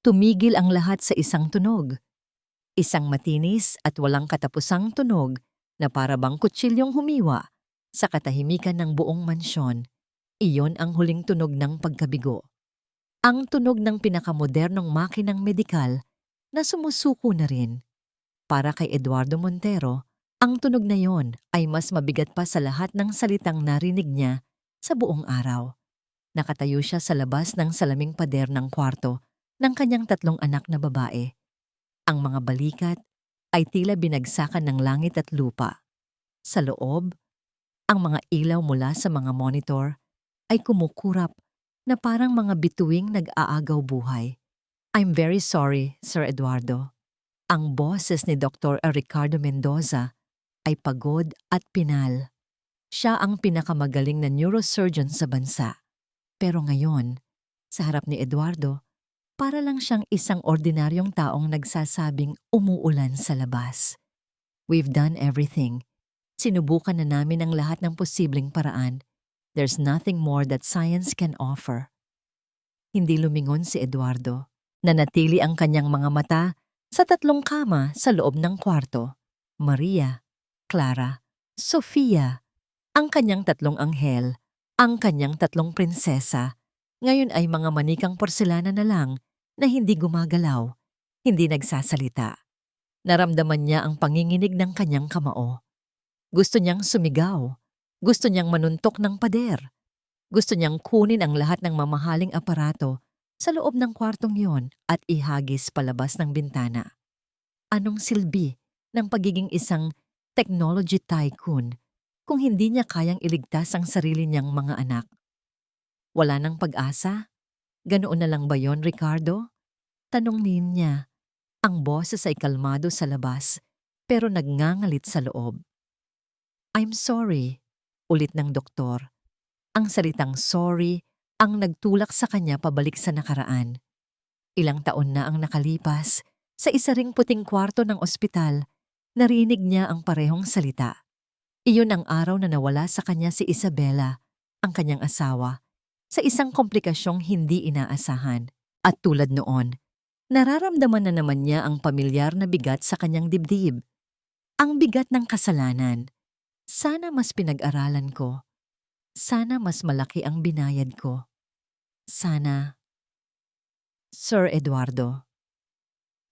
tumigil ang lahat sa isang tunog. Isang matinis at walang katapusang tunog na para bang kutsilyong humiwa sa katahimikan ng buong mansyon. Iyon ang huling tunog ng pagkabigo. Ang tunog ng pinakamodernong makinang medikal na sumusuko na rin. Para kay Eduardo Montero, ang tunog na yon ay mas mabigat pa sa lahat ng salitang narinig niya sa buong araw. Nakatayo siya sa labas ng salaming pader ng kwarto ng kanyang 3 anak na babae. Ang mga balikat ay tila binagsakan ng langit at lupa. Sa loob, ang mga ilaw mula sa mga monitor ay kumukurap na parang mga bituing nag-aagaw buhay. I'm very sorry, Sir Eduardo. Ang boses ni Dr. Ricardo Mendoza ay pagod at pinal. Siya ang pinakamagaling na neurosurgeon sa bansa. Pero ngayon, sa harap ni Eduardo, para lang siyang isang ordinaryong taong nagsasabing umuulan sa labas. We've done everything. Sinubukan na namin ang lahat ng posibleng paraan. There's nothing more that science can offer. Hindi lumingon si Eduardo. Nanatili ang kanyang mga mata sa 3 kama sa loob ng kwarto. Maria, Clara, Sofia, ang kanyang 3 anghel, ang kanyang 3 prinsesa, ngayon ay mga manikang porselana na lang na hindi gumagalaw, hindi nagsasalita. Naramdaman niya ang panginginig ng kanyang kamao. Gusto niyang sumigaw. Gusto niyang manuntok ng pader. Gusto niyang kunin ang lahat ng mamahaling aparato sa loob ng kwartong yon at ihagis palabas ng bintana. Anong silbi ng pagiging isang technology tycoon kung hindi niya kayang iligtas ang sarili niyang mga anak? Wala nang pag-asa? Ganoon na lang ba yon, Ricardo? Tanong niya. Ang boses ay kalmado sa labas pero nagngangalit sa loob. I'm sorry, ulit ng doktor. Ang salitang sorry ang nagtulak sa kanya pabalik sa nakaraan. Ilang taon na ang nakalipas, sa isa ring puting kwarto ng ospital, narinig niya ang parehong salita. Iyon ang araw na nawala sa kanya si Isabela, ang kanyang asawa, sa isang komplikasyong hindi inaasahan. At tulad noon, nararamdaman na naman niya ang pamilyar na bigat sa kanyang dibdib. Ang bigat ng kasalanan. Sana mas pinag-aralan ko. Sana mas malaki ang binayad ko. Sana. Sir Eduardo.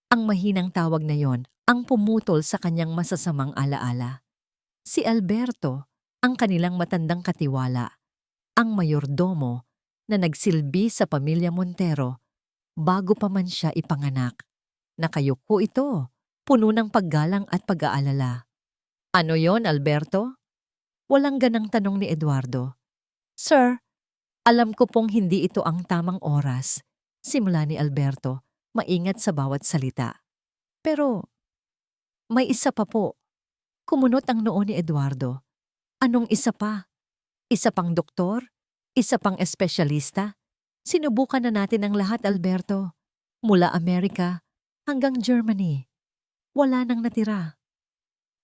Ang mahinang tawag na yon ang pumutol sa kanyang masasamang alaala. Si Alberto, ang kanilang matandang katiwala, ang mayordomo na nagsilbi sa pamilya Montero bago pa man siya ipanganak. Nakayuko ito, puno ng paggalang at pag-aalala. Ano yon, Alberto? Walang ganang tanong ni Eduardo. Sir, alam ko pong hindi ito ang tamang oras. Simula ni Alberto, maingat sa bawat salita. Pero, may isa pa po. Kumunot ang noo ni Eduardo. Anong isa pa? Isa pang doktor? Isa pang espesyalista? Sinubukan na natin ang lahat, Alberto. Mula Amerika hanggang Germany. Wala nang natira.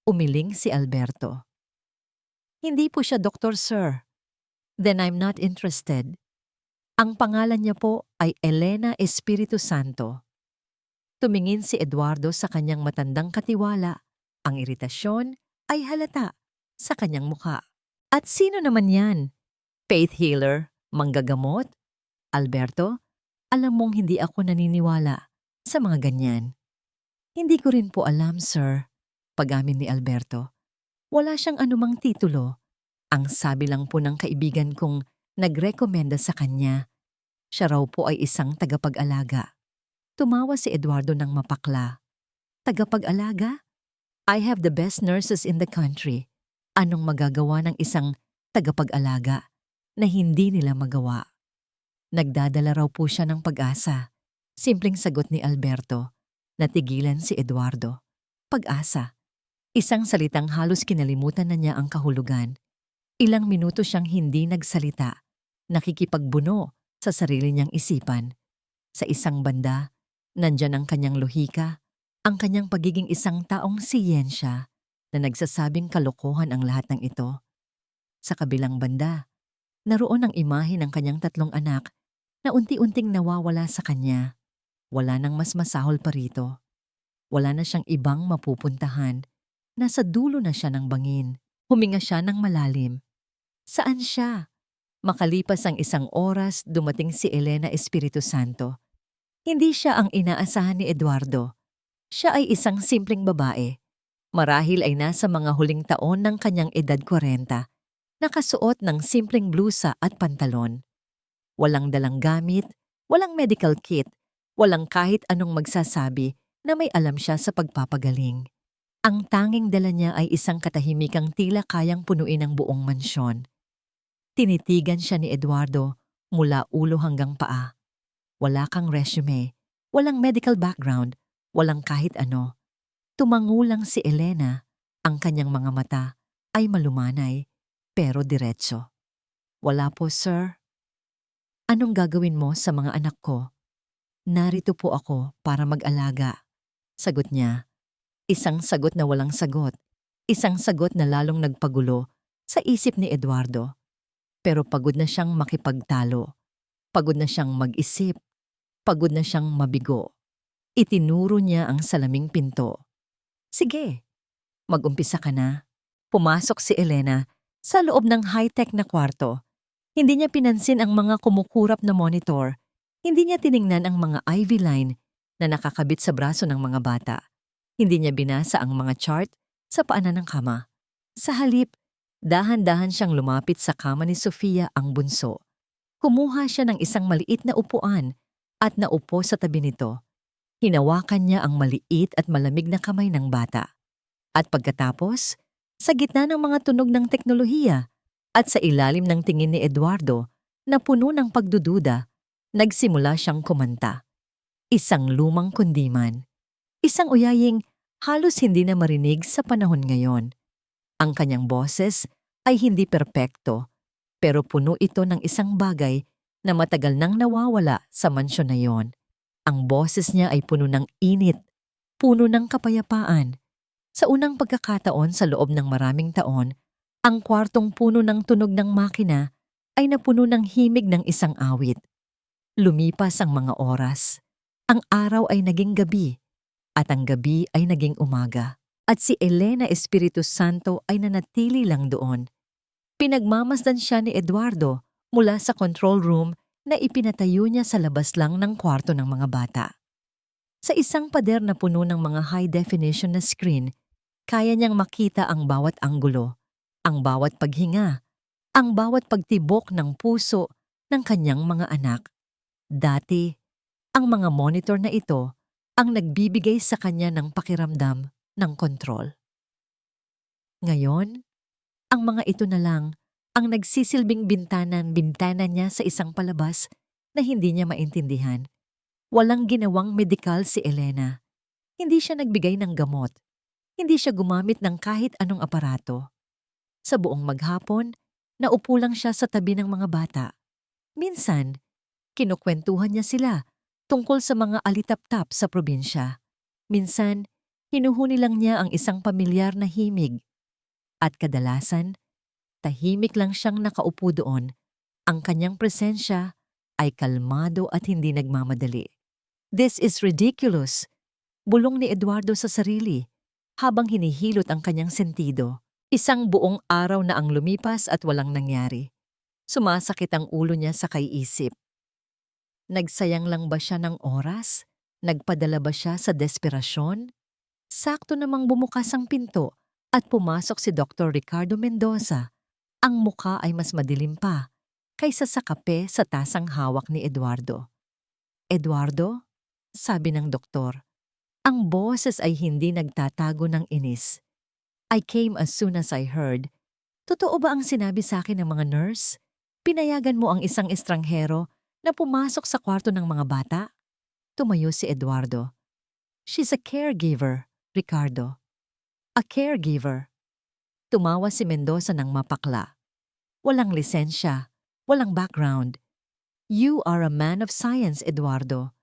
Umiling si Alberto. Hindi po siya doktor, sir. Then I'm not interested. Ang pangalan niya po ay Elena Espiritu Santo. Tumingin si Eduardo sa kanyang matandang katiwala. Ang iritasyon ay halata sa kanyang mukha. At sino naman yan? Faith healer? Manggagamot? Alberto, alam mong hindi ako naniniwala sa mga ganyan. Hindi ko rin po alam, sir. Pag-amin ni Alberto. Wala siyang anumang titulo. Ang sabi lang po ng kaibigan kong nagrekomenda sa kanya. Siya raw po ay isang tagapag-alaga. Tumawa si Eduardo ng mapakla. Tagapag-alaga? I have the best nurses in the country. Anong magagawa ng isang tagapag-alaga na hindi nila magawa? Nagdadala raw po siya ng pag-asa. Simpleng sagot ni Alberto. Natigilan si Eduardo. Pag-asa. Isang salitang halos kinalimutan na niya ang kahulugan. Ilang minuto siyang hindi nagsalita. Nakikipagbuno sa sarili niyang isipan. Sa isang banda, nandyan ang kanyang lohika, ang kanyang pagiging isang taong siyensya na nagsasabing kalokohan ang lahat ng ito. Sa kabilang banda, naroon ang imahe ng kanyang 3 anak na unti-unting nawawala sa kanya. Wala nang mas masahol pa rito. Wala na siyang ibang mapupuntahan. Nasa dulo na siya ng bangin. Huminga siya ng malalim. Saan siya? Makalipas ang 1 oras, dumating si Elena Espiritu Santo. Hindi siya ang inaasahan ni Eduardo. Siya ay isang simpleng babae. Marahil ay nasa mga huling taon ng kanyang edad 40, nakasuot ng simpleng blusa at pantalon. Walang dalang gamit, walang medical kit, walang kahit anong magsasabi na may alam siya sa pagpapagaling. Ang tanging dala niya ay isang katahimikang tila kayang punuin ang buong mansyon. Tinitigan siya ni Eduardo mula ulo hanggang paa. Wala kang resume, walang medical background, walang kahit ano. Tumangulang si Elena, ang kanyang mga mata ay malumanay pero diretso. Wala po, sir. Anong gagawin mo sa mga anak ko? Narito po ako para mag-alaga. Sagot niya. Isang sagot na walang sagot. Isang sagot na lalong nagpagulo sa isip ni Eduardo. Pero pagod na siyang makipagtalo. Pagod na siyang mag-isip. Pagod na siyang mabigo. Itinuro niya ang salaming pinto. Sige, mag-umpisa ka na. Pumasok si Elena sa loob ng high-tech na kwarto. Hindi niya pinansin ang mga kumukurap na monitor. Hindi niya tiningnan ang mga IV line na nakakabit sa braso ng mga bata. Hindi niya binasa ang mga chart sa paanan ng kama. Sa halip, dahan-dahan siyang lumapit sa kama ni Sofia ang bunso. Kumuha siya ng isang maliit na upuan at naupo sa tabi nito. Hinawakan niya ang maliit at malamig na kamay ng bata. At pagkatapos, sa gitna ng mga tunog ng teknolohiya at sa ilalim ng tingin ni Eduardo na puno ng pagdududa, nagsimula siyang kumanta. Isang lumang kundiman. Isang uyaying halos hindi na marinig sa panahon ngayon. Ang kanyang boses ay hindi perpekto, pero puno ito ng isang bagay na matagal nang nawawala sa mansyon na yon. Ang boses niya ay puno ng init, puno ng kapayapaan. Sa unang pagkakataon sa loob ng maraming taon, ang kwartong puno ng tunog ng makina ay napuno ng himig ng isang awit. Lumipas ang mga oras. Ang araw ay naging gabi, at ang gabi ay naging umaga. At si Elena Espiritu Santo ay nanatili lang doon. Pinagmamasdan siya ni Eduardo mula sa control room na ipinatayo niya sa labas lang ng kwarto ng mga bata. Sa isang pader na puno ng mga high-definition na screen, kaya niyang makita ang bawat anggulo, ang bawat paghinga, ang bawat pagtibok ng puso ng kanyang mga anak. Dati, ang mga monitor na ito ang nagbibigay sa kanya ng pakiramdam ng kontrol. Ngayon, ang mga ito na lang ang nagsisilbing bintana niya sa isang palabas na hindi niya maintindihan. Walang ginawang medikal si Elena. Hindi siya nagbigay ng gamot. Hindi siya gumamit ng kahit anong aparato. Sa buong maghapon, naupo lang siya sa tabi ng mga bata. Minsan, kinukwentuhan niya sila tungkol sa mga alitap-tap sa probinsya. Minsan, hinuhuni lang niya ang isang pamilyar na himig. At kadalasan, tahimik lang siyang nakaupo doon. Ang kanyang presensya ay kalmado at hindi nagmamadali. This is ridiculous, bulong ni Eduardo sa sarili habang hinihilot ang kanyang sentido. Isang buong araw na ang lumipas at walang nangyari. Sumasakit ang ulo niya sa kaiisip. Nagsayang lang ba siya ng oras? Nagpadala ba siya sa desperasyon? Sakto namang bumukas ang pinto at pumasok si Dr. Ricardo Mendoza. Ang mukha ay mas madilim pa kaysa sa kape sa tasang hawak ni Eduardo. Eduardo? Sabi ng doktor. Ang boses ay hindi nagtatago ng inis. I came as soon as I heard. Totoo ba ang sinabi sa akin ng mga nurse? Pinayagan mo ang isang estranghero na pumasok sa kwarto ng mga bata? Tumayo si Eduardo. She's a caregiver, Ricardo. A caregiver. Tumawa si Mendoza ng mapakla. Walang lisensya, walang background. You are a man of science, Eduardo.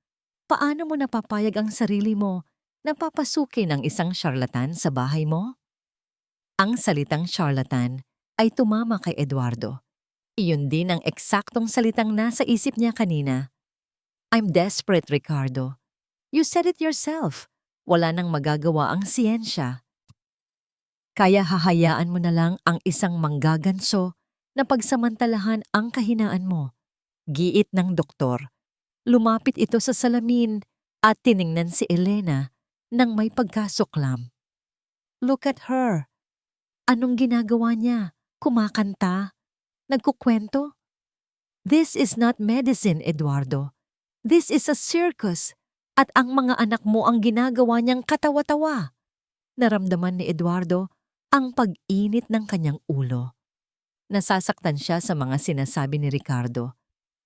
Paano mo napapayag ang sarili mo na papasukin ang isang charlatan sa bahay mo? Ang salitang charlatan ay tumama kay Eduardo. Iyon din ang eksaktong salitang nasa isip niya kanina. I'm desperate, Ricardo. You said it yourself. Wala nang magagawa ang siyensya. Kaya hahayaan mo na lang ang isang manggaganso na pagsamantalahan ang kahinaan mo. Giit ng doktor. Lumapit ito sa salamin at tiningnan si Elena nang may pagkasuklam. Look at her. Anong ginagawa niya? Kumakanta? Nagkukwento? This is not medicine, Eduardo. This is a circus. At ang mga anak mo ang ginagawa niyang katawa-tawa. Naramdaman ni Eduardo ang pag-init ng kanyang ulo. Nasasaktan siya sa mga sinasabi ni Ricardo.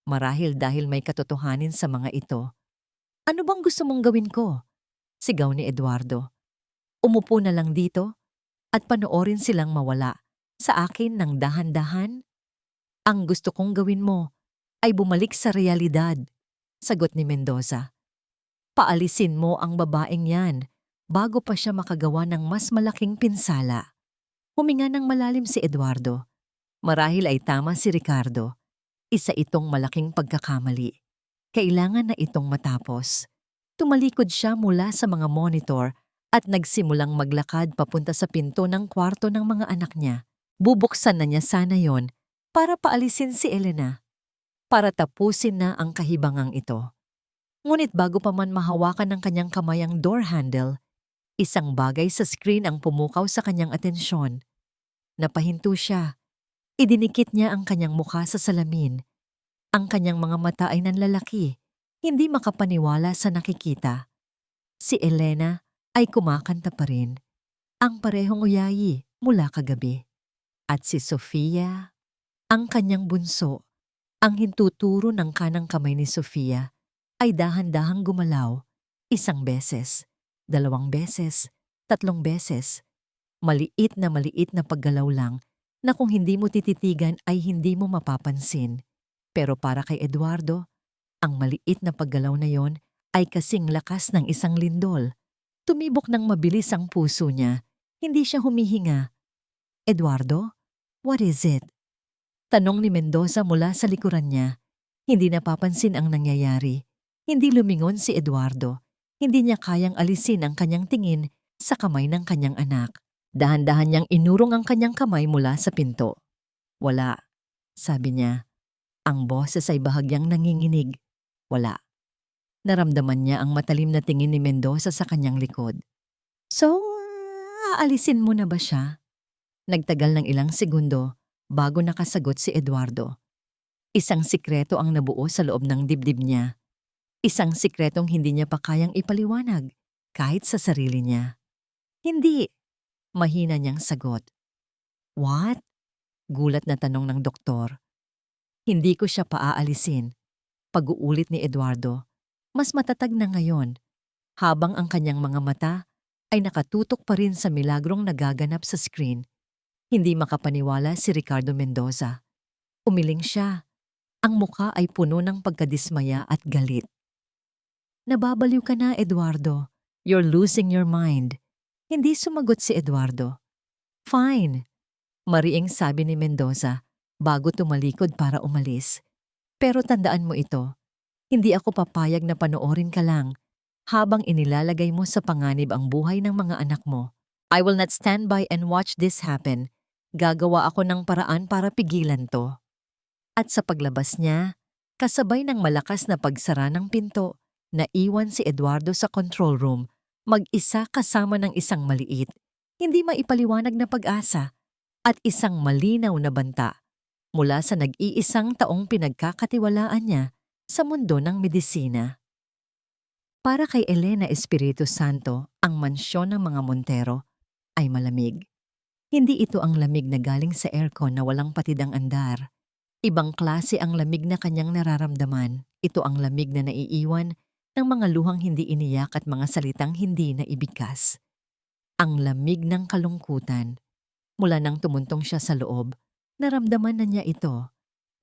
Marahil dahil may katotohanin sa mga ito. Ano bang gusto mong gawin ko? Sigaw ni Eduardo. Umupo na lang dito at panoorin silang mawala sa akin ng dahan-dahan. Ang gusto kong gawin mo ay bumalik sa realidad, sagot ni Mendoza. Paalisin mo ang babaeng yan bago pa siya makagawa ng mas malaking pinsala. Huminga ng malalim si Eduardo. Marahil ay tama si Ricardo. Isa itong malaking pagkakamali. Kailangan na itong matapos. Tumalikod siya mula sa mga monitor at nagsimulang maglakad papunta sa pinto ng kwarto ng mga anak niya. Bubuksan na niya sana yon para paalisin si Elena. Para tapusin na ang kahibangang ito. Ngunit bago pa man mahawakan ng kanyang kamay ang door handle, isang bagay sa screen ang pumukaw sa kanyang atensyon. Napahinto siya. Idinikit niya ang kanyang mukha sa salamin. Ang kanyang mga mata ay nanlalaki, hindi makapaniwala sa nakikita. Si Elena ay kumakanta pa rin, ang parehong uyayi mula kagabi. At si Sofia, ang kanyang bunso, ang hintuturo ng kanang kamay ni Sofia, ay dahan-dahang gumalaw, 1 beses, 2 beses, 3 beses. Maliit na paggalaw lang na kung hindi mo tititigan ay hindi mo mapapansin. Pero para kay Eduardo, ang maliit na paggalaw na yon ay kasing lakas ng isang lindol. Tumibok ng mabilis ang puso niya. Hindi siya humihinga. Eduardo, what is it? Tanong ni Mendoza mula sa likuran niya. Hindi napapansin ang nangyayari. Hindi lumingon si Eduardo. Hindi niya kayang alisin ang kanyang tingin sa kamay ng kanyang anak. Dahan-dahan niyang inurong ang kanyang kamay mula sa pinto. Wala, sabi niya. Ang boses ay bahagyang nanginginig. Wala. Naramdaman niya ang matalim na tingin ni Mendoza sa kanyang likod. So, aalisin mo na ba siya? Nagtagal ng ilang segundo bago nakasagot si Eduardo. Isang sikreto ang nabuo sa loob ng dibdib niya. Isang sikretong hindi niya pa kayang ipaliwanag kahit sa sarili niya. Hindi. Mahina niyang sagot. What? Gulat na tanong ng doktor. Hindi ko siya paaalisin. Pag-uulit ni Eduardo. Mas matatag na ngayon. Habang ang kanyang mga mata ay nakatutok pa rin sa milagrong nagaganap sa screen. Hindi makapaniwala si Ricardo Mendoza. Umiling siya. Ang mukha ay puno ng pagkadismaya at galit. Nababaliw ka na, Eduardo. You're losing your mind. Hindi sumagot si Eduardo. Fine. Mariing sabi ni Mendoza bago tumalikod para umalis. Pero tandaan mo ito. Hindi ako papayag na panoorin ka lang habang inilalagay mo sa panganib ang buhay ng mga anak mo. I will not stand by and watch this happen. Gagawa ako ng paraan para pigilan to. At sa paglabas niya, kasabay ng malakas na pagsara ng pinto, naiwan si Eduardo sa control room, mag-isa kasama ng isang maliit, hindi maipaliwanag na pag-asa, at isang malinaw na banta mula sa nag-iisang taong pinagkakatiwalaan niya sa mundo ng medisina. Para kay Elena Espiritu Santo, ang mansyon ng mga Montero ay malamig. Hindi ito ang lamig na galing sa aircon na walang patid ang andar. Ibang klase ang lamig na kanyang nararamdaman. Ito ang lamig na naiiwan ng mga luhang hindi iniyak at mga salitang hindi na ibigkas. Ang lamig ng kalungkutan. Mula nang tumuntong siya sa loob, naramdaman na niya ito.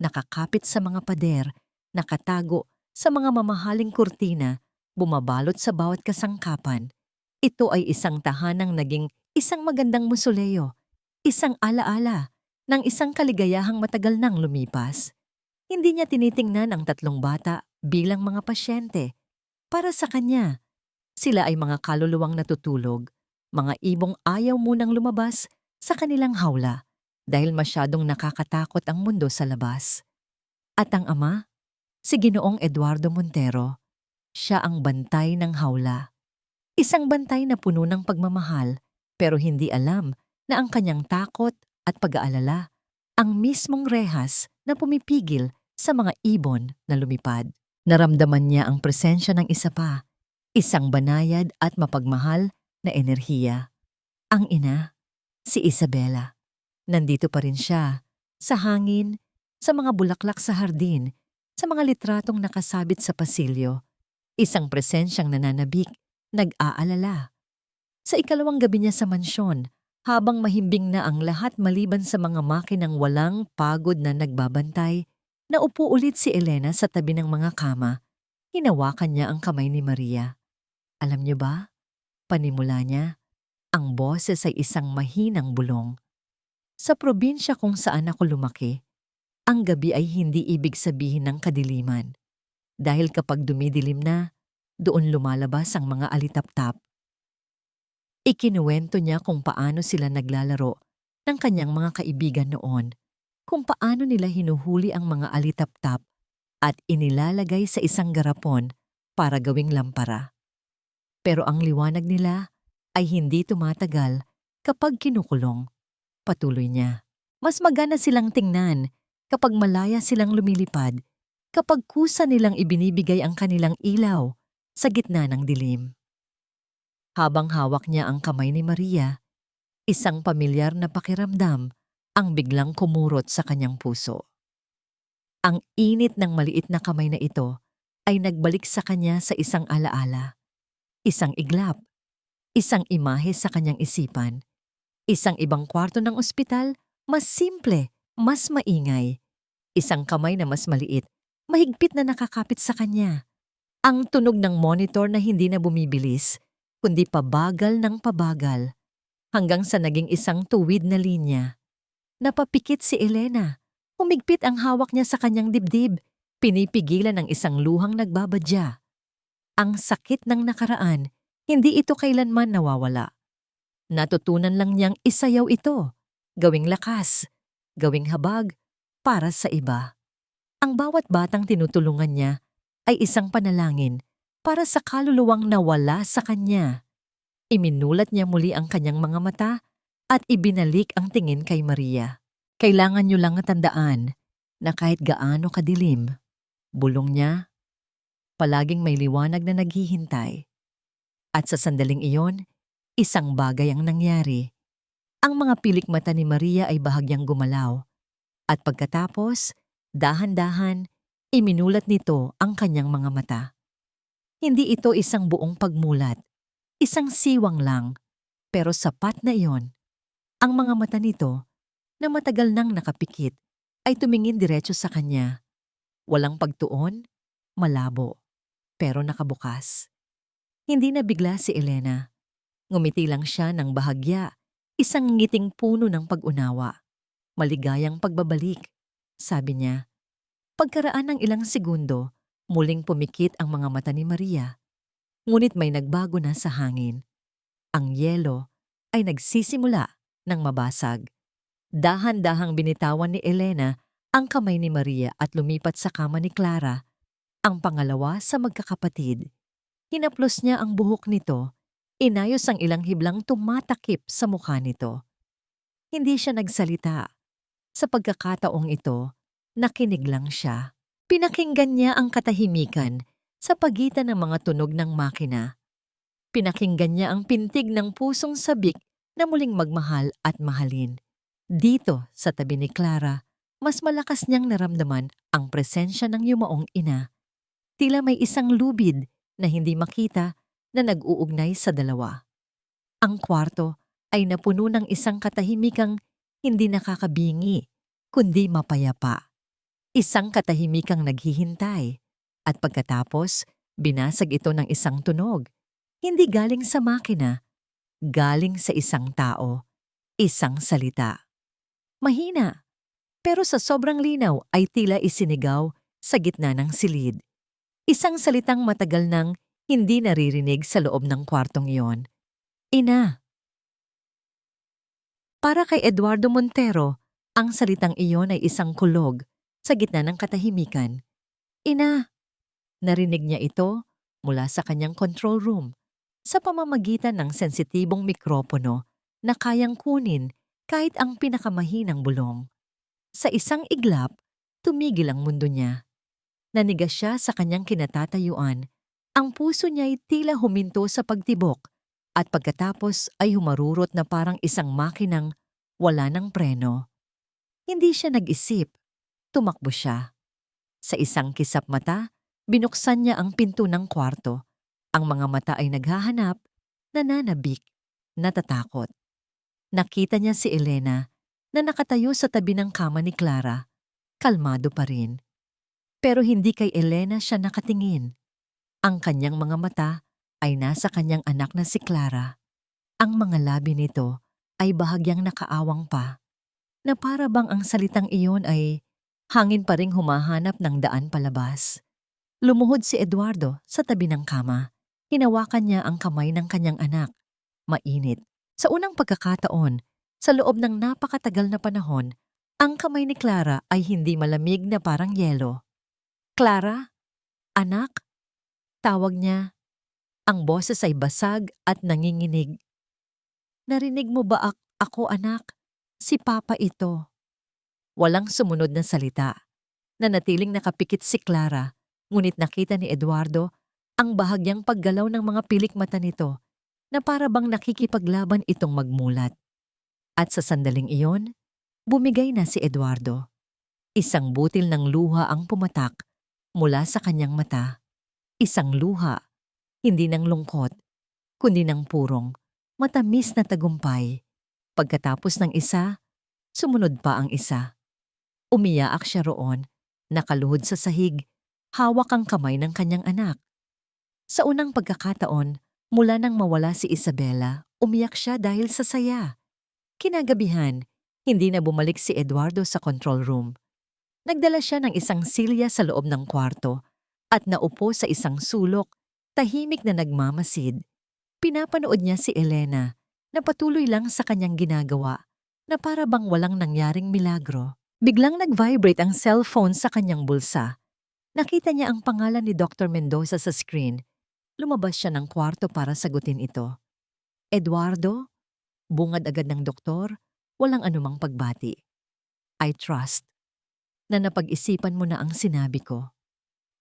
Nakakapit sa mga pader, nakatago sa mga mamahaling kurtina, bumabalot sa bawat kasangkapan. Ito ay isang tahanang naging isang magandang musoleo, isang alaala ng isang kaligayahang matagal nang lumipas. Hindi niya tinitingnan ang 3 bata bilang mga pasyente. Para sa kanya, Sila ay mga kaluluwang natutulog, mga ibong ayaw munang lumabas sa kanilang hawla dahil masyadong nakakatakot ang mundo sa labas. At ang ama, si Ginoong Eduardo Montero, siya ang bantay ng hawla. Isang bantay na puno ng pagmamahal pero hindi alam na ang kanyang takot at pag-aalala ang mismong rehas na pumipigil sa mga ibon na lumipad. Naramdaman niya ang presensya ng isa pa, isang banayad at mapagmahal na enerhiya. Ang ina, si Isabela. Nandito pa rin siya, sa hangin, sa mga bulaklak sa hardin, sa mga litratong nakasabit sa pasilyo. Isang presensyang nananabik, nag-aalala. Sa ikalawang gabi niya sa mansyon, habang mahimbing na ang lahat maliban sa mga makinang walang pagod na nagbabantay, naupo ulit si Elena sa tabi ng mga kama. Hinawakan niya ang kamay ni Maria. Alam niyo ba, panimula niya, ang boses ay isang mahinang bulong. Sa probinsya kung saan ako lumaki, ang gabi ay hindi ibig sabihin ng kadiliman. Dahil kapag dumidilim na, doon lumalabas ang mga alitaptap. Ikinuwento niya kung paano sila naglalaro ng kanyang mga kaibigan noon, kung paano nila hinuhuli ang mga alitaptap at inilalagay sa isang garapon para gawing lampara. Pero ang liwanag nila ay hindi tumatagal kapag kinukulong. Patuloy niya. Mas magana silang tingnan kapag malaya silang lumilipad, kapag kusa nilang ibinibigay ang kanilang ilaw sa gitna ng dilim. Habang hawak niya ang kamay ni Maria, isang pamilyar na pakiramdam ang biglang kumurot sa kanyang puso. Ang init ng maliit na kamay na ito ay nagbalik sa kanya sa isang alaala, isang iglap, isang imahe sa kanyang isipan, isang ibang kwarto ng ospital, mas simple, mas maingay, isang kamay na mas maliit, mahigpit na nakakapit sa kanya. Ang tunog ng monitor na hindi na bumibilis, kundi pabagal ng pabagal, hanggang sa naging isang tuwid na linya. Napapikit si Elena. Humigpit ang hawak niya sa kanyang dibdib, pinipigilan ng isang luhang nagbabadya. Ang sakit ng nakaraan, hindi ito kailanman nawawala. Natutunan lang niyang isayaw ito, gawing lakas, gawing habag, para sa iba. Ang bawat batang tinutulungan niya ay isang panalangin para sa kaluluwang nawala sa kanya. Iminulat niya muli ang kanyang mga mata at ibinalik ang tingin kay Maria. Kailangan niyo lang tandaan na kahit gaano kadilim, bulong niya, palaging may liwanag na naghihintay. At sa sandaling iyon, isang bagay ang nangyari. Ang mga pilik mata ni Maria ay bahagyang gumalaw. At pagkatapos, dahan-dahan, iminulat nito ang kanyang mga mata. Hindi ito isang buong pagmulat, isang siwang lang, pero sapat na iyon. Ang mga mata nito, na matagal nang nakapikit, ay tumingin diretso sa kanya. Walang pagtuon, malabo, pero nakabukas. Hindi na bigla si Elena. Ngumiti lang siya ng bahagya, isang ngiting puno ng pag-unawa. Maligayang pagbabalik, sabi niya. Pagkaraan ng ilang segundo, muling pumikit ang mga mata ni Maria. Ngunit may nagbago na sa hangin. Ang yelo ay nagsisimula ng mabasag. Dahan-dahang binitawan ni Elena ang kamay ni Maria at lumipat sa kama ni Clara, ang pangalawa sa magkakapatid. Hinaplos niya ang buhok nito, inayos ang ilang hiblang tumatakip sa mukha nito. Hindi siya nagsalita. Sa pagkakataong ito, nakinig lang siya. Pinakinggan niya ang katahimikan sa pagitan ng mga tunog ng makina. Pinakinggan niya ang pintig ng pusong sabik na muling magmahal at mahalin. Dito, sa tabi ni Clara, mas malakas niyang naramdaman ang presensya ng yumaong ina. Tila may isang lubid na hindi makita na nag-uugnay sa dalawa. Ang kwarto ay napuno ng isang katahimikang hindi nakakabingi, kundi mapayapa. Isang katahimikang naghihintay, at pagkatapos, binasag ito ng isang tunog. Hindi galing sa makina, galing sa isang tao, isang salita. Mahina, pero sa sobrang linaw ay tila isinigaw sa gitna ng silid. Isang salitang matagal nang Hindi naririnig sa loob ng kwartong iyon. Ina. Para kay Eduardo Montero, ang salitang iyon ay isang kulog sa gitna ng katahimikan. Ina. Narinig niya ito mula sa kanyang control room sa pamamagitan ng sensitibong mikropono na kayang kunin kahit ang pinakamahinang bulong. Sa isang iglap, tumigil ang mundo niya. Nanigas siya sa kanyang kinatatayuan. Ang puso niya ay tila huminto sa pagtibok at pagkatapos ay humarurot na parang isang makinang wala ng preno. Hindi siya nag-isip. Tumakbo siya. Sa isang kisap mata, binuksan niya ang pinto ng kwarto. Ang mga mata ay naghahanap, nananabik, natatakot. Nakita niya si Elena na nakatayo sa tabi ng kama ni Clara. Kalmado pa rin. Pero hindi kay Elena siya nakatingin. Ang kanyang mga mata ay nasa kanyang anak na si Clara. Ang mga labi nito ay bahagyang nakaawang pa, na para bang ang salitang iyon ay hangin pa ring humahanap ng daan palabas. Lumuhod si Eduardo sa tabi ng kama. Hinawakan niya ang kamay ng kanyang anak. Mainit. Sa unang pagkakataon, sa loob ng napakatagal na panahon, ang kamay ni Clara ay hindi malamig na parang yelo. Clara? Anak? Tawag niya. Ang boses ay basag at nanginginig. Narinig mo ba ako, anak? Si Papa ito. Walang sumunod na salita. Nanatiling nakapikit si Clara, ngunit nakita ni Eduardo ang bahagyang paggalaw ng mga pilik mata nito na para bang nakikipaglaban itong magmulat. At sa sandaling iyon, bumigay na si Eduardo. Isang butil ng luha ang pumatak mula sa kanyang mata. Isang luha, hindi ng lungkot, kundi ng purong, matamis na tagumpay. Pagkatapos ng isa, sumunod pa ang isa. Umiyaak siya roon, nakaluhod sa sahig, hawak ang kamay ng kanyang anak. Sa unang pagkakataon, mula nang mawala si Isabela, umiyak siya dahil sa saya. Kinagabihan, hindi na bumalik si Eduardo sa control room. Nagdala siya ng isang silya sa loob ng kwarto at naupo sa isang sulok, tahimik na nagmamasid. Pinapanood niya si Elena na patuloy lang sa kanyang ginagawa na para bang walang nangyaring milagro. Biglang nag-vibrate ang cellphone sa kanyang bulsa. Nakita niya ang pangalan ni Dr. Mendoza sa screen. Lumabas siya ng kwarto para sagutin ito. Eduardo? Bungad agad ng doktor, walang anumang pagbati. I trust na napag-isipan mo na ang sinabi ko.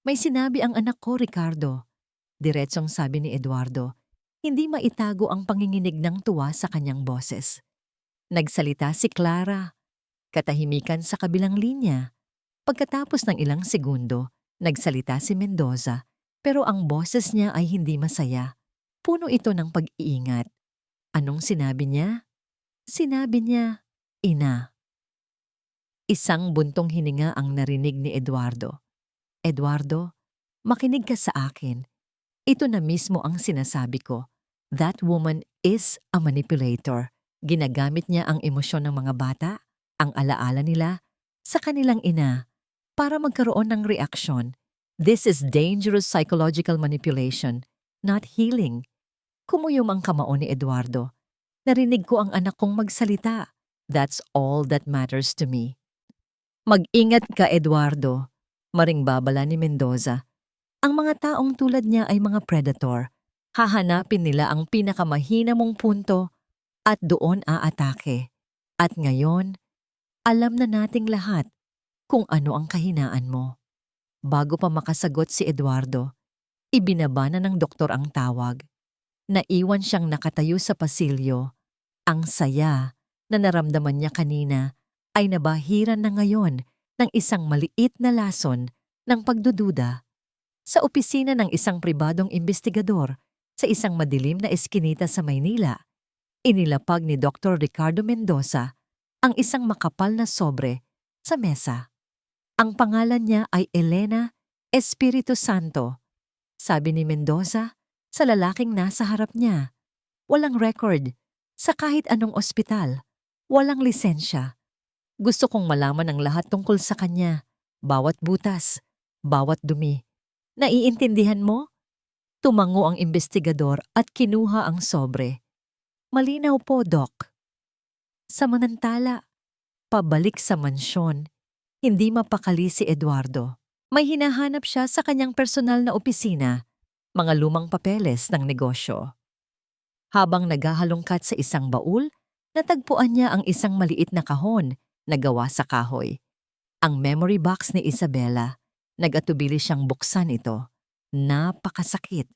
May sinabi ang anak ko, Ricardo. Diretsong sabi ni Eduardo, hindi maitago ang panginginig ng tuwa sa kanyang boses. Nagsalita si Clara. Katahimikan sa kabilang linya. Pagkatapos ng ilang segundo, nagsalita si Mendoza, pero ang boses niya ay hindi masaya. Puno ito ng pag-iingat. Anong sinabi niya? Sinabi niya, Ina. Isang buntong hininga ang narinig ni Eduardo. Eduardo, makinig ka sa akin. Ito na mismo ang sinasabi ko. That woman is a manipulator. Ginagamit niya ang emosyon ng mga bata, ang alaala nila, sa kanilang ina, para magkaroon ng reaksyon. This is dangerous psychological manipulation, not healing. Kumuyom ang kamao ni Eduardo. Narinig ko ang anak kong magsalita. That's all that matters to me. Mag-ingat ka, Eduardo. Maring babala ni Mendoza. Ang mga taong tulad niya ay mga predator. Hahanapin nila ang pinakamahina mong punto at doon aatake. At ngayon, alam na nating lahat kung ano ang kahinaan mo. Bago pa makasagot si Eduardo, ibinaba na ng doktor ang tawag. Naiwan siyang nakatayo sa pasilyo. Ang saya na naramdaman niya kanina ay nabahiran na ngayon ng isang maliit na lason ng pagdududa. Sa opisina ng isang pribadong investigador sa isang madilim na eskinita sa Maynila, inilapag ni Dr. Ricardo Mendoza ang isang makapal na sobre sa mesa. Ang pangalan niya ay Elena Espiritu Santo. Sabi ni Mendoza sa lalaking nasa harap niya. Walang record sa kahit anong ospital. Walang lisensya. Gusto kong malaman ang lahat tungkol sa kanya. Bawat butas, bawat dumi. Naiintindihan mo? Tumango ang investigador at kinuha ang sobre. Malinaw po, Doc. Samantala, pabalik sa mansyon, hindi mapakali si Eduardo. May hinahanap siya sa kanyang personal na opisina, mga lumang papeles ng negosyo. Habang naghahalongkat sa isang baul, natagpuan niya ang isang maliit na kahon na gawa sa kahoy. Ang memory box ni Isabela. Nag-atubili siyang buksan ito. Napakasakit.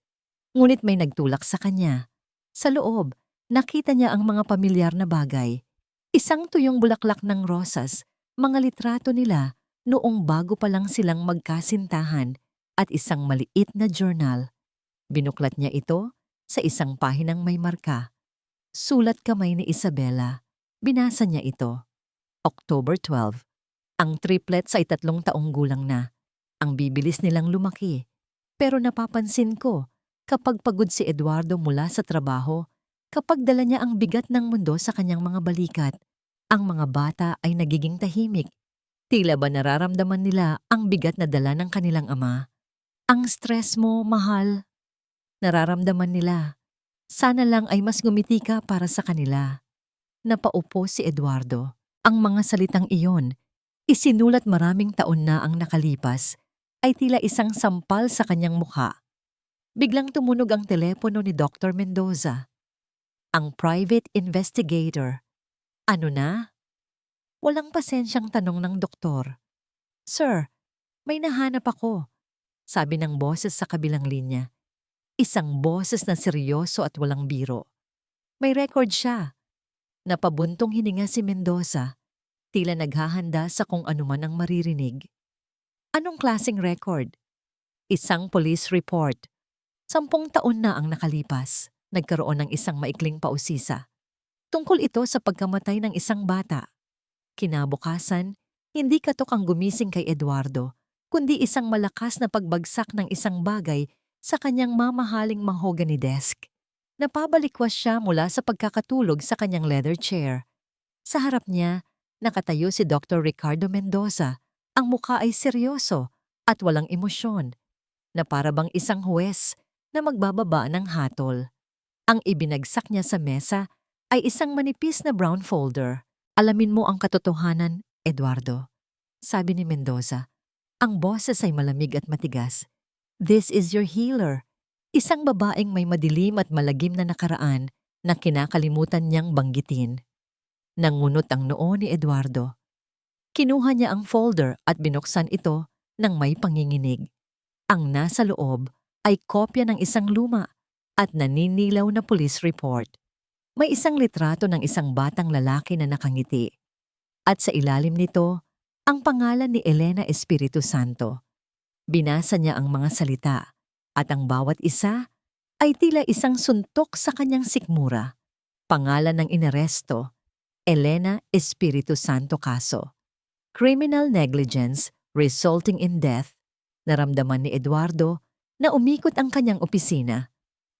Ngunit may nagtulak sa kanya. Sa loob, nakita niya ang mga pamilyar na bagay. Isang tuyong bulaklak ng rosas, mga litrato nila noong bago pa lang silang magkasintahan, at isang maliit na journal. Binuklat niya ito sa isang pahinang may marka. Sulat kamay ni Isabela. Binasa niya ito. October 12. Ang triplets ay 3 taong gulang na. Ang bibilis nilang lumaki. Pero napapansin ko, kapag pagod si Eduardo mula sa trabaho, kapag dala niya ang bigat ng mundo sa kanyang mga balikat, ang mga bata ay nagiging tahimik. Tila ba nararamdaman nila ang bigat na dala ng kanilang ama? Ang stress mo, mahal. Nararamdaman nila. Sana lang ay mas ngumiti ka para sa kanila. Napaupo si Eduardo. Ang mga salitang iyon, isinulat maraming taon na ang nakalipas, ay tila isang sampal sa kanyang mukha. Biglang tumunog ang telepono ni Dr. Mendoza. Ang private investigator. Ano na? Walang pasensyang tanong ng doktor. Sir, may nahanap ako, sabi ng boses sa kabilang linya. Isang boses na seryoso at walang biro. May record siya. Napabuntong hininga si Mendoza, tila naghahanda sa kung anuman ang maririnig. Anong klaseng record? Isang police report. 10 taon na ang nakalipas. Nagkaroon ng isang maikling pausisa. Tungkol ito sa pagkamatay ng isang bata. Kinabukasan, hindi katok ang gumising kay Eduardo, kundi isang malakas na pagbagsak ng isang bagay sa kanyang mamahaling mahogany desk. Napabalikwas siya mula sa pagkakatulog sa kanyang leather chair. Sa harap niya, nakatayo si Dr. Ricardo Mendoza. Ang mukha ay seryoso at walang emosyon, na para bang isang huwes na magbababa ng hatol. Ang ibinagsak niya sa mesa ay isang manipis na brown folder. Alamin mo ang katotohanan, Eduardo, sabi ni Mendoza. Ang boses ay malamig at matigas. This is your healer. Isang babaeng may madilim at malagim na nakaraan na kinakalimutan niyang banggitin. Nangunot ang noo ni Eduardo. Kinuha niya ang folder at binuksan ito ng may panginginig. Ang nasa loob ay kopya ng isang luma at naninilaw na police report. May isang litrato ng isang batang lalaki na nakangiti. At sa ilalim nito, ang pangalan ni Elena Espiritu Santo. Binasa niya ang mga salita at ang bawat isa ay tila isang suntok sa kanyang sikmura. Pangalan ng inaresto, Elena Espiritu Santo kaso. Criminal negligence resulting in death. Naramdaman ni Eduardo na umikot ang kanyang opisina.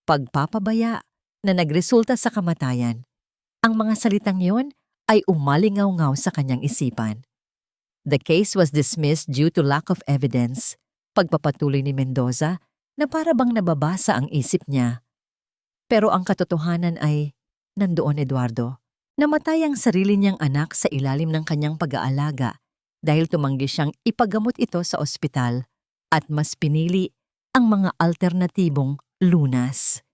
Pagpapabaya na nagresulta sa kamatayan. Ang mga salitang yon ay umalingaw-ngaw sa kanyang isipan. The case was dismissed due to lack of evidence. Pagpapatuloy ni Mendoza na para bang nababasa ang isip niya. Pero ang katotohanan ay, nandoon Eduardo, namatay ang sarili niyang anak sa ilalim ng kanyang pag-aalaga dahil tumanggi siyang ipagamot ito sa ospital at mas pinili ang mga alternatibong lunas.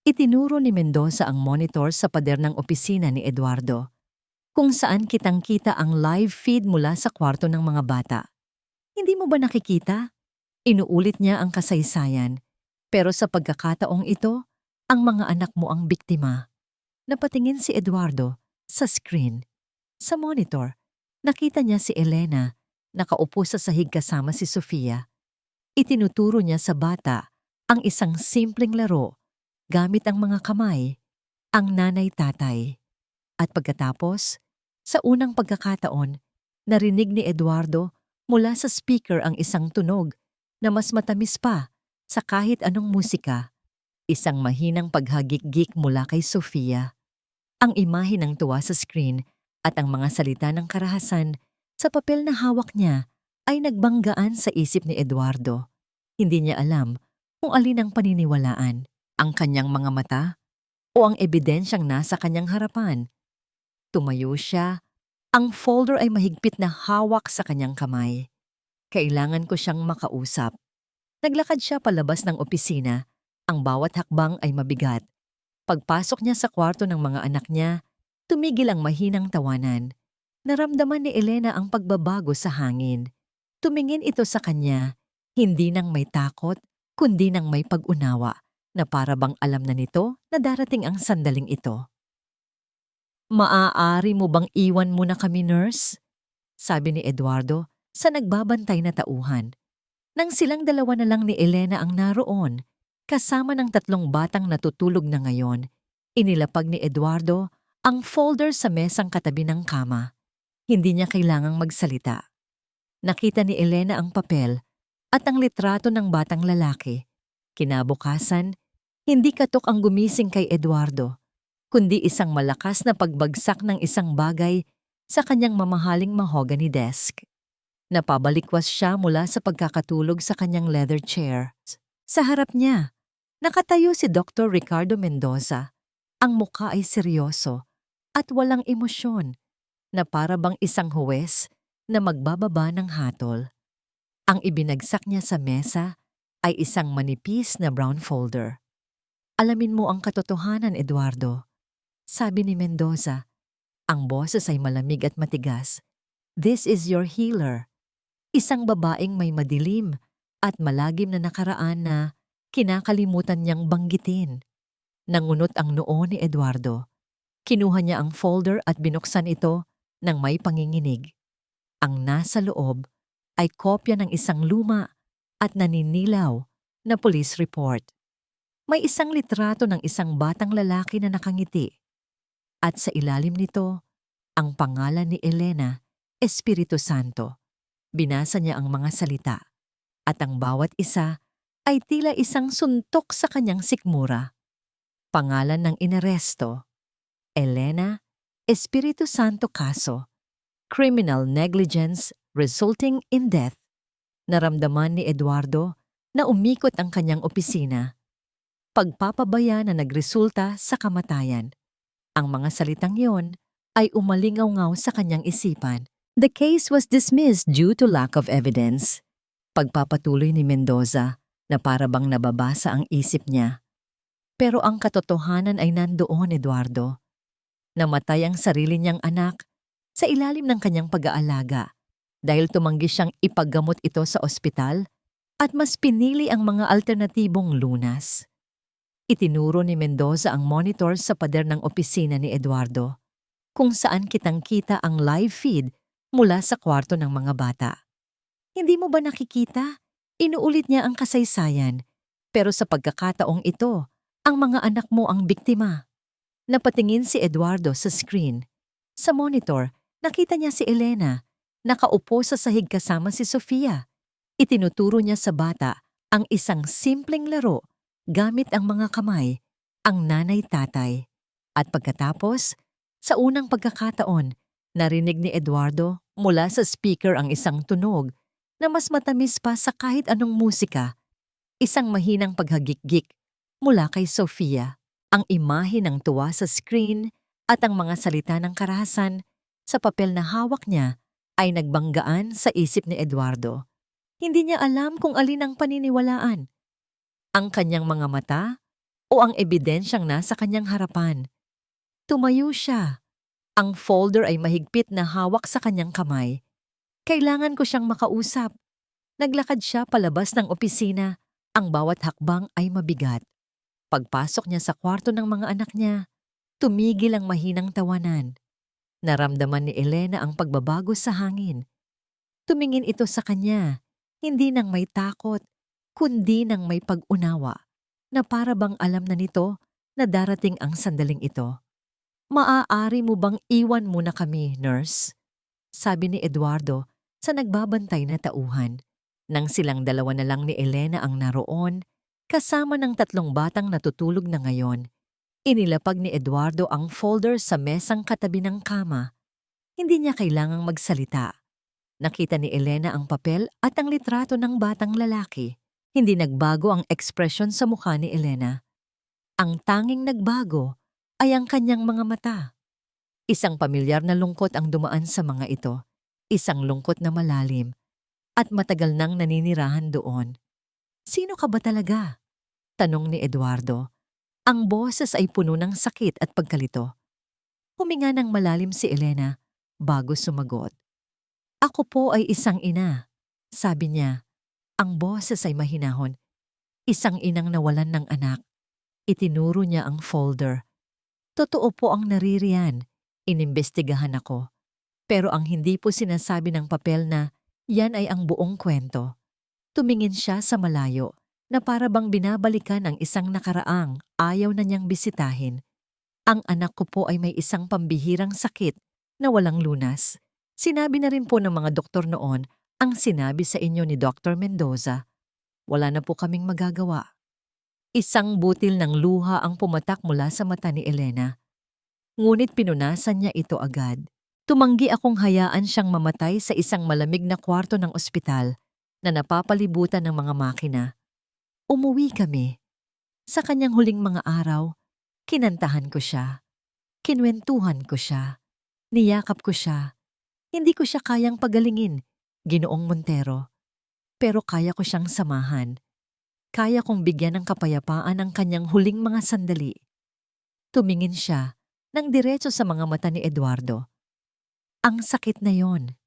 Itinuro ni Mendoza ang monitor sa pader ng opisina ni Eduardo, kung saan kitang-kita ang live feed mula sa kwarto ng mga bata. Hindi mo ba nakikita? Inuulit niya ang kasaysayan, pero sa pagkakataong ito, ang mga anak mo ang biktima. Napatingin si Eduardo sa screen. Sa monitor, nakita niya si Elena, nakaupo sa sahig kasama si Sofia. Itinuturo niya sa bata ang isang simpleng laro gamit ang mga kamay, ang nanay-tatay. At pagkatapos, sa unang pagkakataon, narinig ni Eduardo mula sa speaker ang isang tunog na mas matamis pa sa kahit anong musika. Isang mahinang paghagik-gik mula kay Sofia. Ang imahe ng tuwa sa screen at ang mga salita ng karahasan sa papel na hawak niya ay nagbanggaan sa isip ni Eduardo. Hindi niya alam kung alin ang paniniwalaan, ang kanyang mga mata o ang ebidensyang nasa kanyang harapan. Tumayo siya. Ang folder ay mahigpit na hawak sa kanyang kamay. Kailangan ko siyang makausap. Naglakad siya palabas ng opisina. Ang bawat hakbang ay mabigat. Pagpasok niya sa kwarto ng mga anak niya, tumigil ang mahinang tawanan. Naramdaman ni Elena ang pagbabago sa hangin. Tumingin ito sa kanya, hindi nang may takot, kundi nang may pag-unawa, na para bang alam na nito na darating ang sandaling ito. "Maaari mo bang iwan muna kami, nurse?" sabi ni Eduardo sa nagbabantay na tauhan. Nang silang dalawa na lang ni Elena ang naroon, kasama ng 3 batang natutulog na ngayon, inilapag ni Eduardo ang folder sa mesang katabi ng kama. Hindi niya kailangang magsalita. Nakita ni Elena ang papel at ang litrato ng batang lalaki. Kinabukasan, hindi katok ang gumising kay Eduardo, kundi isang malakas na pagbagsak ng isang bagay sa kanyang mamahaling mahogany desk. Napabalikwas siya mula sa pagkakatulog sa kanyang leather chair. Sa harap niya, nakatayo si Dr. Ricardo Mendoza. Ang mukha ay seryoso at walang emosyon, na para bang isang huwes na magbababa ng hatol. Ang ibinagsak niya sa mesa ay isang manipis na brown folder. "Alamin mo ang katotohanan, Eduardo," sabi ni Mendoza. Ang boses ay malamig at matigas. "This is your healer." Isang babaeng may madilim at malagim na nakaraan na kinakalimutan niyang banggitin. Nangunot ang noo ni Eduardo. Kinuha niya ang folder at binuksan ito ng may panginginig. Ang nasa loob ay kopya ng isang luma at naninilaw na police report. May isang litrato ng isang batang lalaki na nakangiti. At sa ilalim nito, ang pangalan ni Elena, Espiritu Santo. Binasa niya ang mga salita, at ang bawat isa ay tila isang suntok sa kanyang sikmura. Pangalan ng inaresto: Elena, Espiritu Santo kaso, criminal negligence resulting in death. Naramdaman ni Eduardo na umikot ang kanyang opisina. Pagpapabaya na nagresulta sa kamatayan. Ang mga salitang yon ay umalingaw-ngaw sa kanyang isipan. The case was dismissed due to lack of evidence. Pagpapatuloy ni Mendoza na para bang nababasa ang isip niya. Pero ang katotohanan ay nandoon, Eduardo. Namatay ang sarili niyang anak sa ilalim ng kanyang pag-aalaga dahil tumanggi siyang ipaggamot ito sa ospital at mas pinili ang mga alternatibong lunas. Itinuro ni Mendoza ang monitor sa pader ng opisina ni Eduardo, kung saan kitang-kita ang live feed mula sa kwarto ng mga bata. "Hindi mo ba nakikita? Inuulit niya ang kasaysayan. Pero sa pagkakataong ito, ang mga anak mo ang biktima." Napatingin si Eduardo sa screen. Sa monitor, nakita niya si Elena, nakaupo sa sahig kasama si Sofia. Itinuturo niya sa bata ang isang simpleng laro gamit ang mga kamay, ang nanay-tatay. At pagkatapos, sa unang pagkakataon, narinig ni Eduardo mula sa speaker ang isang tunog na mas matamis pa sa kahit anong musika. Isang mahinang paghagikgik mula kay Sofia. Ang imahe ng tuwa sa screen at ang mga salita ng karahasan sa papel na hawak niya ay nagbanggaan sa isip ni Eduardo. Hindi niya alam kung alin ang paniniwalaan. Ang kanyang mga mata o ang ebidensyang nasa kanyang harapan. Tumayo siya. Ang folder ay mahigpit na hawak sa kanyang kamay. Kailangan ko siyang makausap. Naglakad siya palabas ng opisina. Ang bawat hakbang ay mabigat. Pagpasok niya sa kwarto ng mga anak niya, tumigil ang mahinang tawanan. Naramdaman ni Elena ang pagbabago sa hangin. Tumingin ito sa kanya, hindi nang may takot, kundi nang may pag-unawa, na para bang alam na nito na darating ang sandaling ito. "Maaari mo bang iwan muna kami, nurse?" sabi ni Eduardo sa nagbabantay na tauhan. Nang silang dalawa na lang ni Elena ang naroon, kasama ng 3 batang natutulog na ngayon, inilapag ni Eduardo ang folder sa mesang katabi ng kama. Hindi niya kailangang magsalita. Nakita ni Elena ang papel at ang litrato ng batang lalaki. Hindi nagbago ang ekspresyon sa mukha ni Elena. Ang tanging nagbago ay ang kanyang mga mata. Isang pamilyar na lungkot ang dumaan sa mga ito. Isang lungkot na malalim at matagal nang naninirahan doon. Sino ka ba talaga? Tanong ni Eduardo. Ang boses ay puno ng sakit at pagkalito. Huminga ng malalim si Elena bago sumagot. Ako po ay isang ina, sabi niya. Ang boses ay mahinahon. Isang inang nawalan ng anak. Itinuro niya ang folder. Totoo po ang naririyan. Inimbestigahan ako. Pero ang hindi po sinasabi ng papel na yan ay ang buong kwento. Tumingin siya sa malayo na para bang binabalikan ang isang nakaraang ayaw na niyang bisitahin. Ang anak ko po ay may isang pambihirang sakit na walang lunas. Sinabi na rin po ng mga doktor noon ang sinabi sa inyo ni Dr. Mendoza. Wala na po kaming magagawa. Isang butil ng luha ang pumatak mula sa mata ni Elena. Ngunit pinunasan niya ito agad. Tumanggi akong hayaan siyang mamatay sa isang malamig na kwarto ng ospital na napapalibutan ng mga makina. Umuwi kami. Sa kanyang huling mga araw, kinantahan ko siya. Kinwentuhan ko siya. Niyakap ko siya. Hindi ko siya kayang pagalingin, Ginoong Montero. Pero kaya ko siyang samahan. Kaya kong bigyan ng kapayapaan ang kanyang huling mga sandali. Tumingin siya nang diretso sa mga mata ni Eduardo. Ang sakit na yon.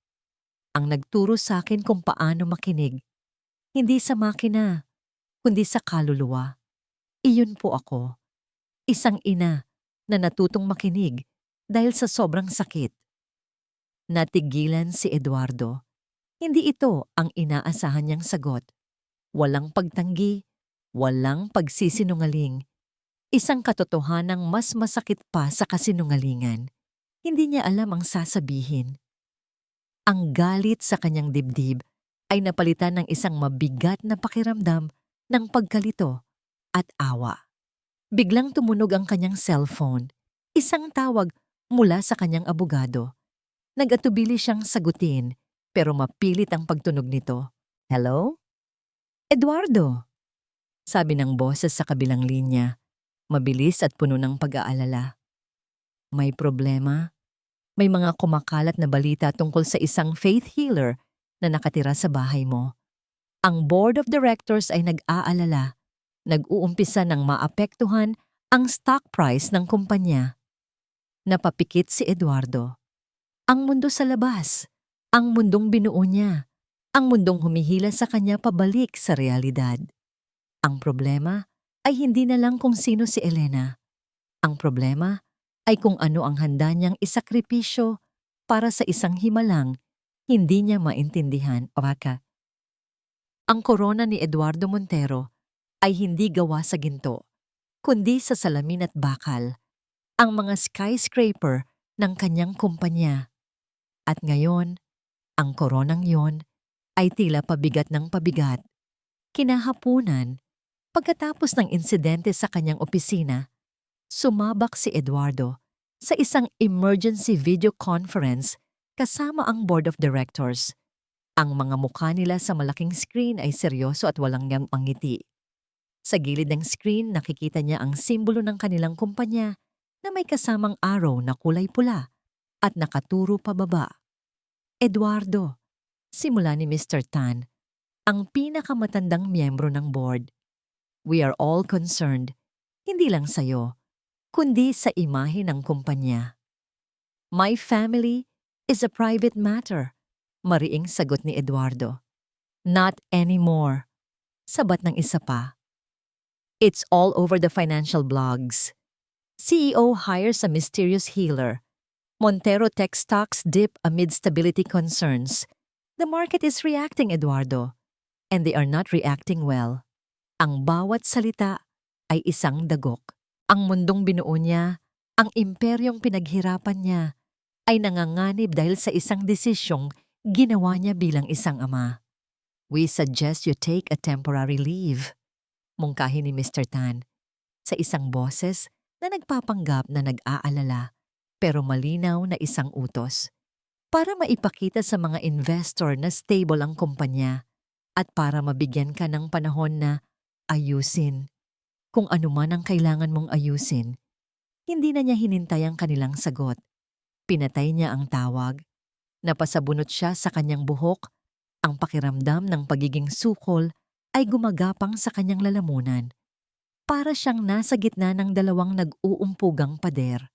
Ang nagturo sa akin kung paano makinig. Hindi sa makina, kundi sa kaluluwa. Iyon po ako. Isang ina na natutong makinig dahil sa sobrang sakit. Natigilan si Eduardo. Hindi ito ang inaasahan niyang sagot. Walang pagtanggi, walang pagsisinungaling. Isang katotohanang mas masakit pa sa kasinungalingan. Hindi niya alam ang sasabihin. Ang galit sa kanyang dibdib ay napalitan ng isang mabigat na pakiramdam ng pagkalito at awa. Biglang tumunog ang kanyang cellphone. Isang tawag mula sa kanyang abogado. Nag-atubili siyang sagutin pero mapilit ang pagtunog nito. Hello? Eduardo, sabi ng boses sa kabilang linya. Mabilis at puno ng pag-aalala. May problema? May mga kumakalat na balita tungkol sa isang faith healer na nakatira sa bahay mo. Ang board of directors ay nag-aalala. Nag-uumpisa ng maapektuhan ang stock price ng kumpanya. Napapikit si Eduardo. Ang mundo sa labas, ang mundong binuo niya, ang mundong humihila sa kanya pabalik sa realidad. Ang problema ay hindi na lang kung sino si Elena. Ang problema ay kung ano ang handa niyang isakripisyo para sa isang himalang hindi niya maintindihan. Ang korona ni Eduardo Montero ay hindi gawa sa ginto, kundi sa salamin at bakal, ang mga skyscraper ng kanyang kumpanya. At ngayon, ang koronang yon ay tila pabigat ng pabigat. Kinahapunan, pagkatapos ng insidente sa kanyang opisina, sumabak si Eduardo sa isang emergency video conference kasama ang board of directors. Ang mga mukha nila sa malaking screen ay seryoso at walang ngiti. Sa gilid ng screen, nakikita niya ang simbolo ng kanilang kumpanya na may kasamang araw na kulay pula at nakaturo pababa. Eduardo, simula ni Mr. Tan, ang pinakamatandang miyembro ng board. We are all concerned, hindi lang sa'yo, kundi sa imahe ng kumpanya. My family is a private matter, mariing sagot ni Eduardo. Not anymore, sabat ng isa pa. It's all over the financial blogs. CEO hires a mysterious healer. Montero tech stocks dip amid stability concerns. The market is reacting, Eduardo, and they are not reacting well. Ang bawat salita ay isang dagok. Ang mundong binuo niya, ang imperyong pinaghirapan niya, ay nanganganib dahil sa isang desisyong ginawa niya bilang isang ama. We suggest you take a temporary leave, mungkahi ni Mr. Tan, sa isang boses na nagpapanggap na nag-aalala pero malinaw na isang utos. Para maipakita sa mga investor na stable ang kumpanya, at para mabigyan ka ng panahon na ayusin kung ano man ang kailangan mong ayusin. Hindi na niya hinintay ang kanilang sagot. Pinatay niya ang tawag. Napasabunot siya sa kanyang buhok. Ang pakiramdam ng pagiging sukol ay gumagapang sa kanyang lalamunan. Para siyang nasa gitna ng dalawang nag-uumpugang pader.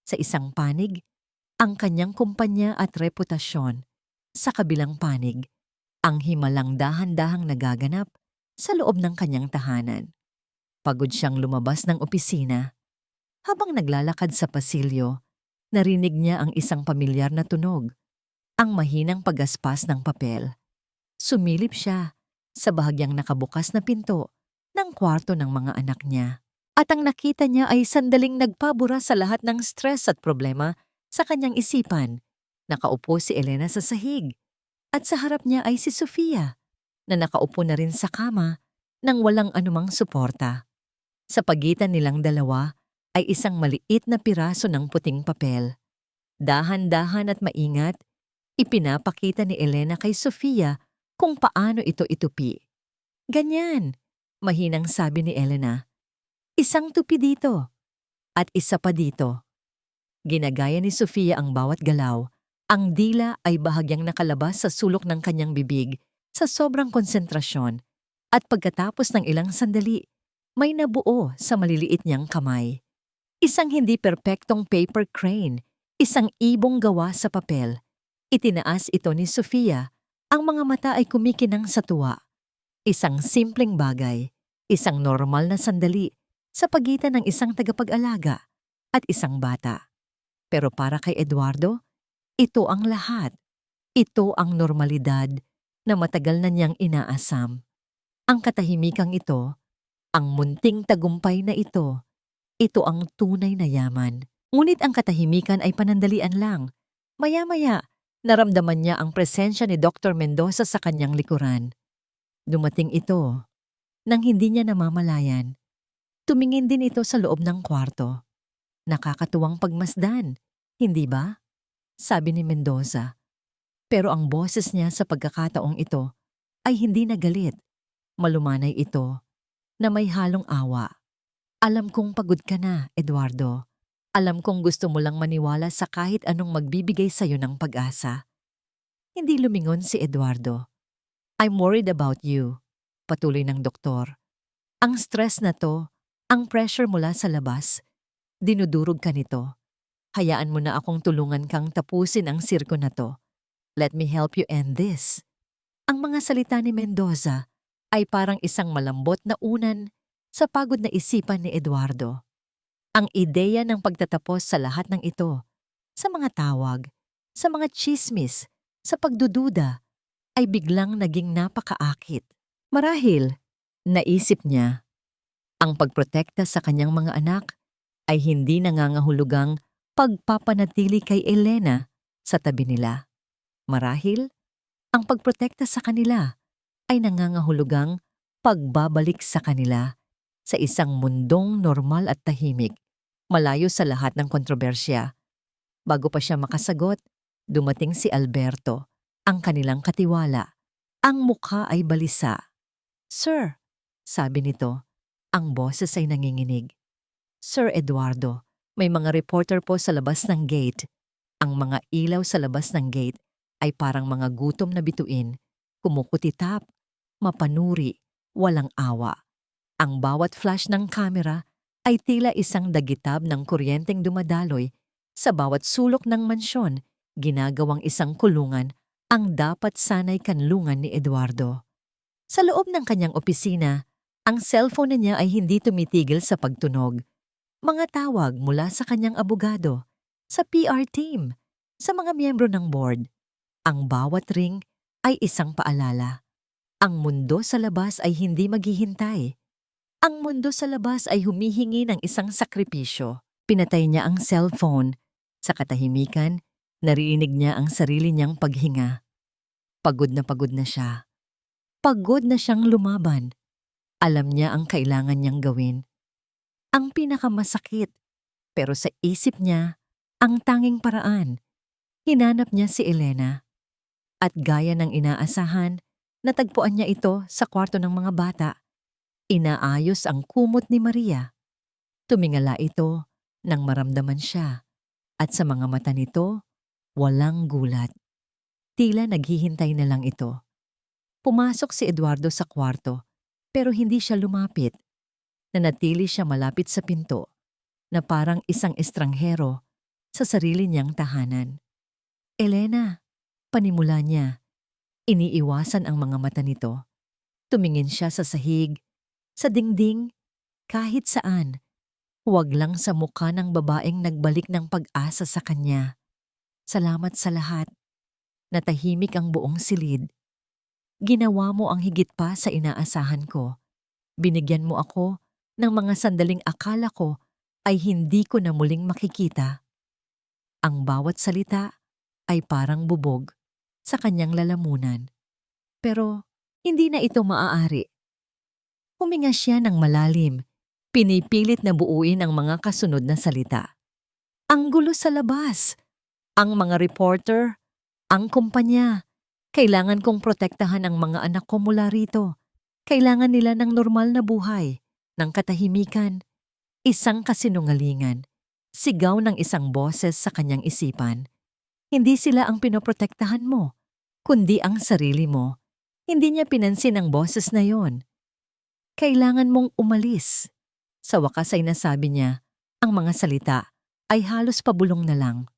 Sa isang panig, ang kanyang kumpanya at reputasyon. Sa kabilang panig, ang himalang dahan-dahang nagaganap sa loob ng kanyang tahanan. Pagod siyang lumabas ng opisina. Habang naglalakad sa pasilyo, narinig niya ang isang pamilyar na tunog, ang mahinang pagaspas ng papel. Sumilip siya sa bahagyang nakabukas na pinto ng kwarto ng mga anak niya. At ang nakita niya ay sandaling nagpabura sa lahat ng stress at problema sa kanyang isipan. Nakaupo si Elena sa sahig at sa harap niya ay si Sofia na nakaupo na rin sa kama nang walang anumang suporta. Sa pagitan nilang dalawa ay isang maliit na piraso ng puting papel. Dahan-dahan at maingat, ipinapakita ni Elena kay Sofia kung paano ito itupi. Ganyan, mahinang sabi ni Elena. Isang tupi dito at isa pa dito. Ginagaya ni Sofia ang bawat galaw. Ang dila ay bahagyang nakalabas sa sulok ng kanyang bibig sa sobrang konsentrasyon at pagkatapos ng ilang sandali, may nabuo sa maliliit niyang kamay. Isang hindi perpektong paper crane, isang ibong gawa sa papel. Itinaas ito ni Sofia, ang mga mata ay kumikinang sa tuwa. Isang simpleng bagay, isang normal na sandali sa pagitan ng isang tagapag-alaga at isang bata. Pero para kay Eduardo, ito ang lahat. Ito ang normalidad na matagal na niyang inaasam. Ang katahimikang ito, ang munting tagumpay na ito ang tunay na yaman. Ngunit ang katahimikan ay panandalian lang. Maya-maya, naramdaman niya ang presensya ni Dr. Mendoza sa kanyang likuran. Dumating ito nang hindi niya namamalayan. Tumingin din ito sa loob ng kwarto. Nakakatuwang pagmasdan, hindi ba? Sabi ni Mendoza. Pero ang boses niya sa pagkakataong ito ay hindi na galit. Malumanay ito na may halong awa. Alam kong pagod ka na, Eduardo. Alam kong gusto mo lang maniwala sa kahit anong magbibigay sa'yo ng pag-asa. Hindi lumingon si Eduardo. I'm worried about you, patuloy ng doktor. Ang stress na to, ang pressure mula sa labas, dinudurog ka nito. Hayaan mo na akong tulungan kang tapusin ang sirko na to. Let me help you end this. Ang mga salita ni Mendoza ay parang isang malambot na unan sa pagod na isipan ni Eduardo. Ang ideya ng pagtatapos sa lahat ng ito, sa mga tawag, sa mga tsismis, sa pagdududa, ay biglang naging napakaakit. Marahil, naisip niya, ang pagprotekta sa kanyang mga anak ay hindi nangangahulugang pagpapanatili kay Elena sa tabi nila. Marahil, ang pagprotekta sa kanila ay nangangahulugang pagbabalik sa kanila sa isang mundong normal at tahimik, malayo sa lahat ng kontrobersya. Bago pa siya makasagot, dumating si Alberto, ang kanilang katiwala. Ang mukha ay balisa. Sir, sabi nito, ang boses ay nanginginig. Sir Eduardo, may mga reporter po sa labas ng gate. Ang mga ilaw sa labas ng gate ay parang mga gutom na bituin, kumukutitap, mapanuri, walang awa. Ang bawat flash ng kamera ay tila isang dagitab ng kuryenteng dumadaloy sa bawat sulok ng mansyon, ginagawang isang kulungan ang dapat sanay kanlungan ni Eduardo. Sa loob ng kanyang opisina, ang cellphone niya ay hindi tumitigil sa pagtunog. Mga tawag mula sa kanyang abogado, sa PR team, sa mga miyembro ng board. Ang bawat ring ay isang paalala. Ang mundo sa labas ay hindi maghihintay. Ang mundo sa labas ay humihingi ng isang sakripisyo. Pinatay niya ang cellphone. Sa katahimikan, narinig niya ang sarili niyang paghinga. Pagod na siya. Pagod na siyang lumaban. Alam niya ang kailangan niyang gawin. Ang pinakamasakit, pero sa isip niya, ang tanging paraan. Hinanap niya si Elena. At gaya ng inaasahan, Natagpuan niya ito sa kwarto ng mga bata. Inaayos ang kumot ni Maria. Tumingala ito nang maramdaman siya at sa mga mata nito, walang gulat. Tila naghihintay na lang ito. Pumasok si Eduardo sa kwarto pero hindi siya lumapit. Nanatili siya malapit sa pinto na parang isang estranghero sa sarili niyang tahanan. Elena, panimula niya. Iniiwasan ang mga mata nito. Tumingin siya sa sahig, sa dingding, kahit saan. Huwag lang sa mukha ng babaeng nagbalik ng pag-asa sa kanya. Salamat sa lahat. Natahimik ang buong silid. Ginawa mo ang higit pa sa inaasahan ko. Binigyan mo ako ng mga sandaling akala ko ay hindi ko na muling makikita. Ang bawat salita ay parang bubog sa kanyang lalamunan. Pero hindi na ito maaari. Huminga siya ng malalim. Pinipilit na buuin ang mga kasunod na salita. Ang gulo sa labas. Ang mga reporter. Ang kumpanya. Kailangan kong protektahan ang mga anak ko mula rito. Kailangan nila ng normal na buhay, ng katahimikan. Isang kasinungalingan. Sigaw ng isang boses sa kanyang isipan. Hindi sila ang pinoprotektahan mo, kundi ang sarili mo. Hindi niya pinansin ang boses na yon. Kailangan mong umalis. Sa wakas ay nasabi niya, ang mga salita ay halos pabulong na lang.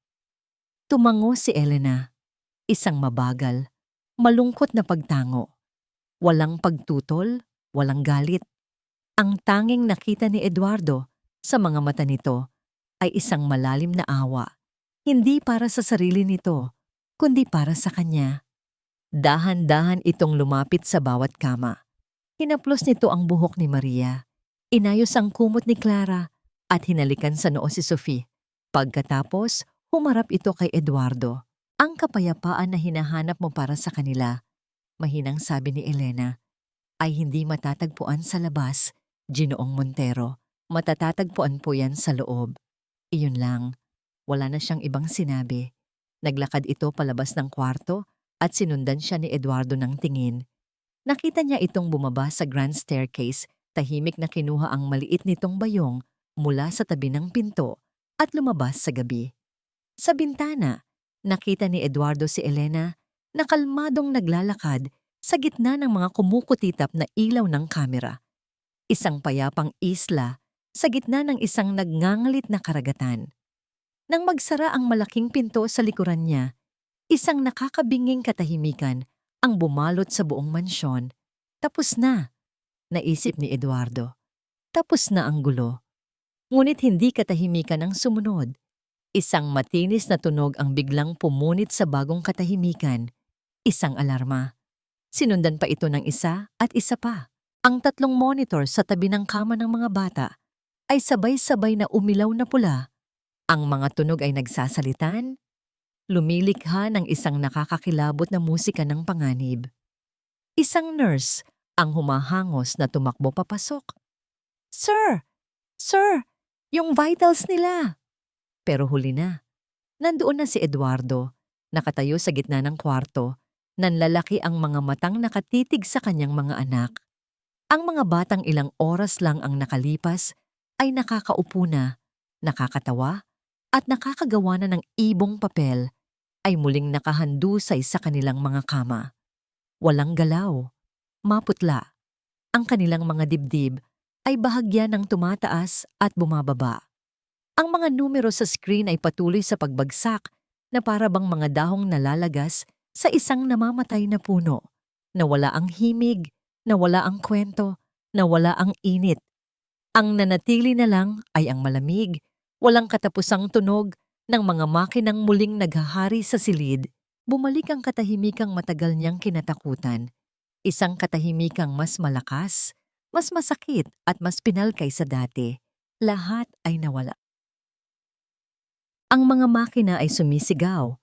Tumango si Elena, isang mabagal, malungkot na pagtango. Walang pagtutol, walang galit. Ang tanging nakita ni Eduardo sa mga mata nito ay isang malalim na awa. Hindi para sa sarili nito, kundi para sa kanya. Dahan-dahan itong lumapit sa bawat kama. Hinaplos nito ang buhok ni Maria. Inayos ang kumot ni Clara at hinalikan sa noo si Sophie. Pagkatapos, humarap ito kay Eduardo. Ang kapayapaan na hinahanap mo para sa kanila, mahinang sabi ni Elena, ay hindi matatagpuan sa labas, Ginoong Montero. Matatatagpuan po yan sa loob. Iyon lang. Wala na siyang ibang sinabi. Naglakad ito palabas ng kwarto at sinundan siya ni Eduardo ng tingin. Nakita niya itong bumaba sa grand staircase. Tahimik na kinuha ang maliit nitong bayong mula sa tabi ng pinto at lumabas sa gabi. Sa bintana, nakita ni Eduardo si Elena na kalmadong naglalakad sa gitna ng mga kumukutitap na ilaw ng kamera. Isang payapang isla sa gitna ng isang nagngangalit na karagatan. Nang magsara ang malaking pinto sa likuran niya, isang nakakabinging katahimikan ang bumalot sa buong mansyon. Tapos na. Naisip ni Eduardo. Tapos na ang gulo. Ngunit hindi katahimikan ang sumunod. Isang matinis na tunog ang biglang pumunit sa bagong katahimikan. Isang alarma. Sinundan pa ito ng isa at isa pa. Ang 3 monitor sa tabi ng kama ng mga bata ay sabay-sabay na umilaw na pula. Ang mga tunog ay nagsasalitan. Lumilikha ng isang nakakakilabot na musika ng panganib. Isang nurse ang humahangos na tumakbo papasok. Sir! Sir! Yung vitals nila! Pero huli na. Nandoon na si Eduardo, nakatayo sa gitna ng kwarto, nanlalaki ang mga matang nakatitig sa kanyang mga anak. Ang mga batang ilang oras lang ang nakalipas ay nakakaupo na, nakakatawa, at nakakagawa na ng ibong papel ay muling nakahandusay sa kanilang mga kama. Walang galaw. Maputla. Ang kanilang mga dibdib ay bahagya ng tumataas at bumababa. Ang mga numero sa screen ay patuloy sa pagbagsak na para bang mga dahong nalalagas sa isang namamatay na puno, na wala ang himig, na wala ang kwento, na wala ang init. Ang nanatili na lang ay ang malamig, walang katapusang tunog ng mga makinang muling naghahari sa silid. Bumalik ang katahimikang matagal niyang kinatakutan. Isang katahimikang mas malakas, mas masakit at mas pinal kaysa dati. Lahat ay nawala. Ang mga makina ay sumisigaw,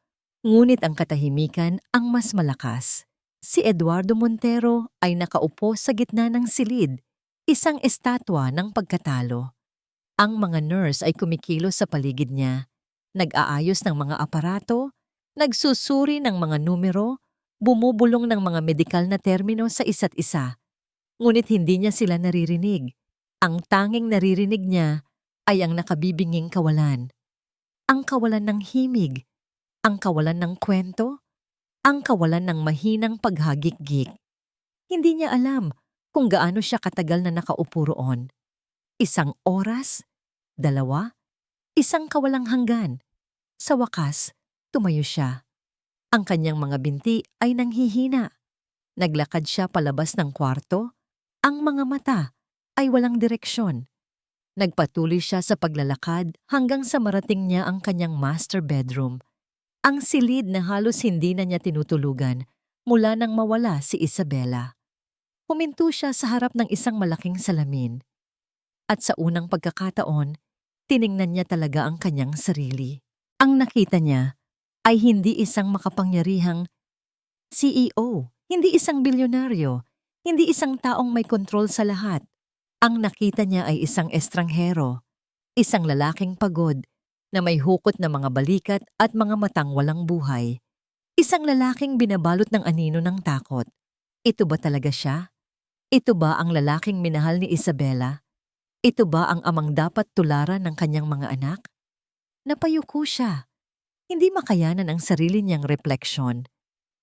ngunit ang katahimikan ang mas malakas. Si Eduardo Montero ay nakaupo sa gitna ng silid, isang estatwa ng pagkatalo. Ang mga nurse ay kumikilos sa paligid niya, nag-aayos ng mga aparato, nagsusuri ng mga numero, Bumubulong ng mga medikal na termino sa isa't isa, ngunit hindi niya sila naririnig. Ang tanging naririnig niya ay ang nakabibinging kawalan. Ang kawalan ng himig, ang kawalan ng kwento, ang kawalan ng mahinang paghagikgik. Hindi niya alam kung gaano siya katagal na nakaupo roon. 1 oras, 2, isang kawalang hanggan. Sa wakas, tumayo siya. Ang kanyang mga binti ay nanghihina. Naglakad siya palabas ng kwarto. Ang mga mata ay walang direksyon. Nagpatuloy siya sa paglalakad hanggang sa marating niya ang kanyang master bedroom. Ang silid na halos hindi na niya tinutulugan mula nang mawala si Isabela. Huminto siya sa harap ng isang malaking salamin. At sa unang pagkakataon, tiningnan niya talaga ang kanyang sarili. Ang nakita niya ay hindi isang makapangyarihang CEO, hindi isang bilyonaryo, hindi isang taong may kontrol sa lahat. Ang nakita niya ay isang estranghero, isang lalaking pagod na may hukot na mga balikat at mga matang walang buhay. Isang lalaking binabalot ng anino ng takot. Ito ba talaga siya? Ito ba ang lalaking minahal ni Isabela? Ito ba ang amang dapat tularan ng kanyang mga anak? Napayuko siya. Hindi makayanan ang sarili niyang refleksyon.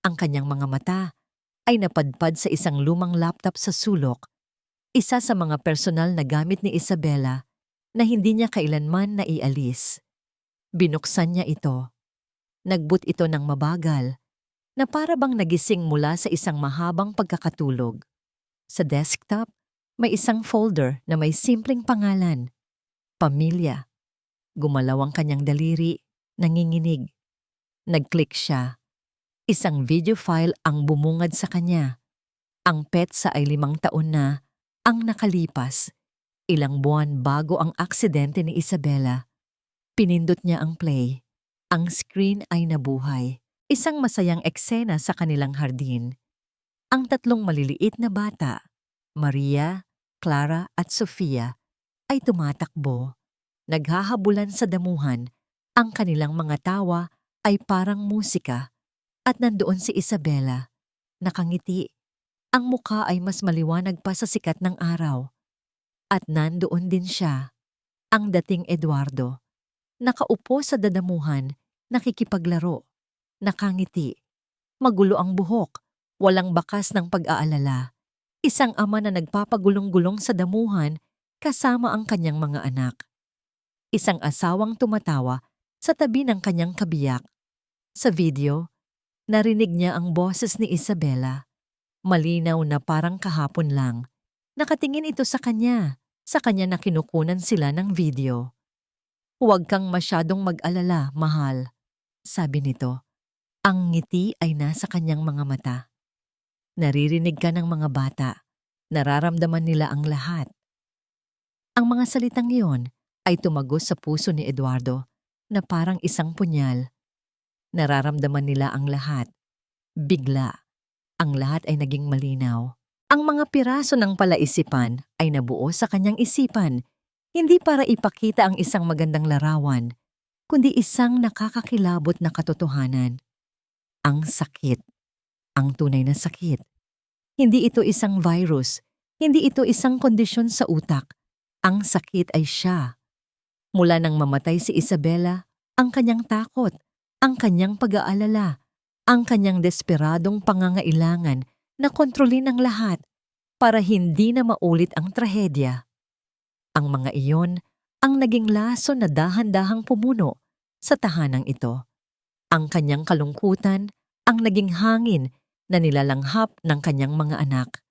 Ang kanyang mga mata ay napadpad sa isang lumang laptop sa sulok, isa sa mga personal na gamit ni Isabela na hindi niya kailanman naialis. Binuksan niya ito. Nagboot ito ng mabagal, na para bang nagising mula sa isang mahabang pagkakatulog. Sa desktop, may isang folder na may simpleng pangalan, Pamilya. Gumalaw ang kanyang daliri, nanginginig. Nag-click siya. Isang video file ang bumungad sa kanya. Ang petsa ay 5 taon na ang nakalipas. Ilang buwan bago ang aksidente ni Isabela. Pinindot niya ang play. Ang screen ay nabuhay. Isang masayang eksena sa kanilang hardin. Ang 3 maliliit na bata, Maria, Clara at Sofia, ay tumatakbo. Naghahabulan sa damuhan. Ang kanilang mga tawa ay parang musika. At nandoon si Isabela. Nakangiti. Ang muka ay mas maliwanag pa sa sikat ng araw. At nandoon din siya, ang dating Eduardo. Nakaupo sa dadamuhan, nakikipaglaro. Nakangiti. Magulo ang buhok, walang bakas ng pag-aalala. Isang ama na nagpapagulong-gulong sa damuhan kasama ang kanyang mga anak. Isang asawang tumatawa sa tabi ng kanyang kabiyak. Sa video, narinig niya ang boses ni Isabela. Malinaw na parang kahapon lang. Nakatingin ito sa kanya na kinukunan sila ng video. "Huwag kang masyadong mag-alala, mahal," sabi nito. Ang ngiti ay nasa kanyang mga mata. Naririnig ka ng mga bata. Nararamdaman nila ang lahat. Ang mga salitang iyon ay tumagos sa puso ni Eduardo na parang isang punyal. Nararamdaman nila ang lahat. Bigla, ang lahat ay naging malinaw. Ang mga piraso ng palaisipan ay nabuo sa kanyang isipan, hindi para ipakita ang isang magandang larawan, kundi isang nakakakilabot na katotohanan. Ang sakit. Ang tunay na sakit. Hindi ito isang virus. Hindi ito isang kondisyon sa utak. Ang sakit ay siya. Mula nang mamatay si Isabela, ang kanyang takot, ang kanyang pag-aalala, ang kanyang desperadong pangangailangan na kontrolin ang lahat para hindi na maulit ang trahedya. Ang mga iyon ang naging laso na dahan-dahang pumuno sa tahanang ito. Ang kanyang kalungkutan ang naging hangin na nilalanghap ng kanyang mga anak.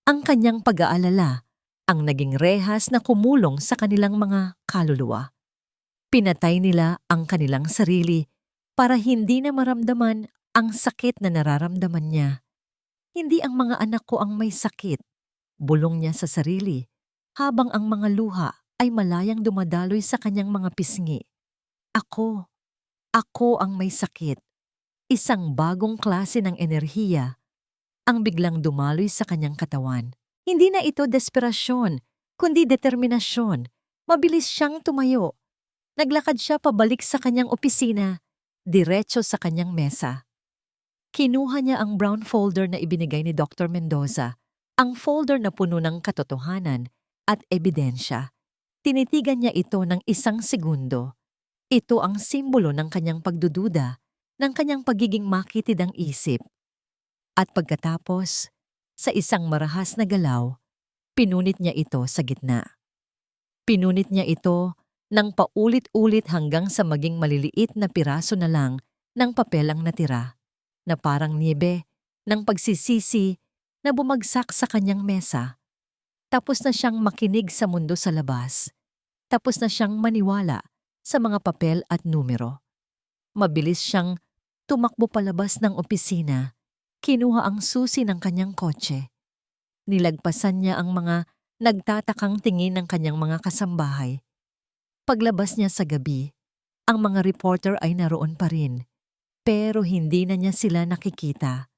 Ang kanyang pag-aalala ang naging rehas na kumulong sa kanilang mga kaluluwa. Pinatay nila ang kanilang sarili para hindi na maramdaman ang sakit na nararamdaman niya. "Hindi ang mga anak ko ang may sakit," bulong niya sa sarili, habang ang mga luha ay malayang dumadaloy sa kanyang mga pisngi. Ako ang may sakit." Isang bagong klase ng enerhiya ang biglang dumaloy sa kanyang katawan. Hindi na ito desperasyon, kundi determinasyon. Mabilis siyang tumayo. Naglakad siya pabalik sa kanyang opisina, diretso sa kanyang mesa. Kinuha niya ang brown folder na ibinigay ni Dr. Mendoza, ang folder na puno ng katotohanan at ebidensya. Tinitigan niya ito ng 1 segundo. Ito ang simbolo ng kanyang pagdududa, ng kanyang pagiging makitid ang isip. At pagkatapos, sa isang marahas na galaw, pinunit niya ito sa gitna. Pinunit niya ito ng paulit-ulit hanggang sa maging maliliit na piraso na lang ng papel ang natira, na parang niebe ng pagsisisi na bumagsak sa kanyang mesa. Tapos na siyang makinig sa mundo sa labas. Tapos na siyang maniwala sa mga papel at numero. Mabilis siyang tumakbo palabas ng opisina. Kinuha ang susi ng kanyang kotse. Nilagpasan niya ang mga nagtatakang tingin ng kanyang mga kasambahay. Paglabas niya sa gabi, ang mga reporter ay naroon pa rin. Pero hindi na niya sila nakikita.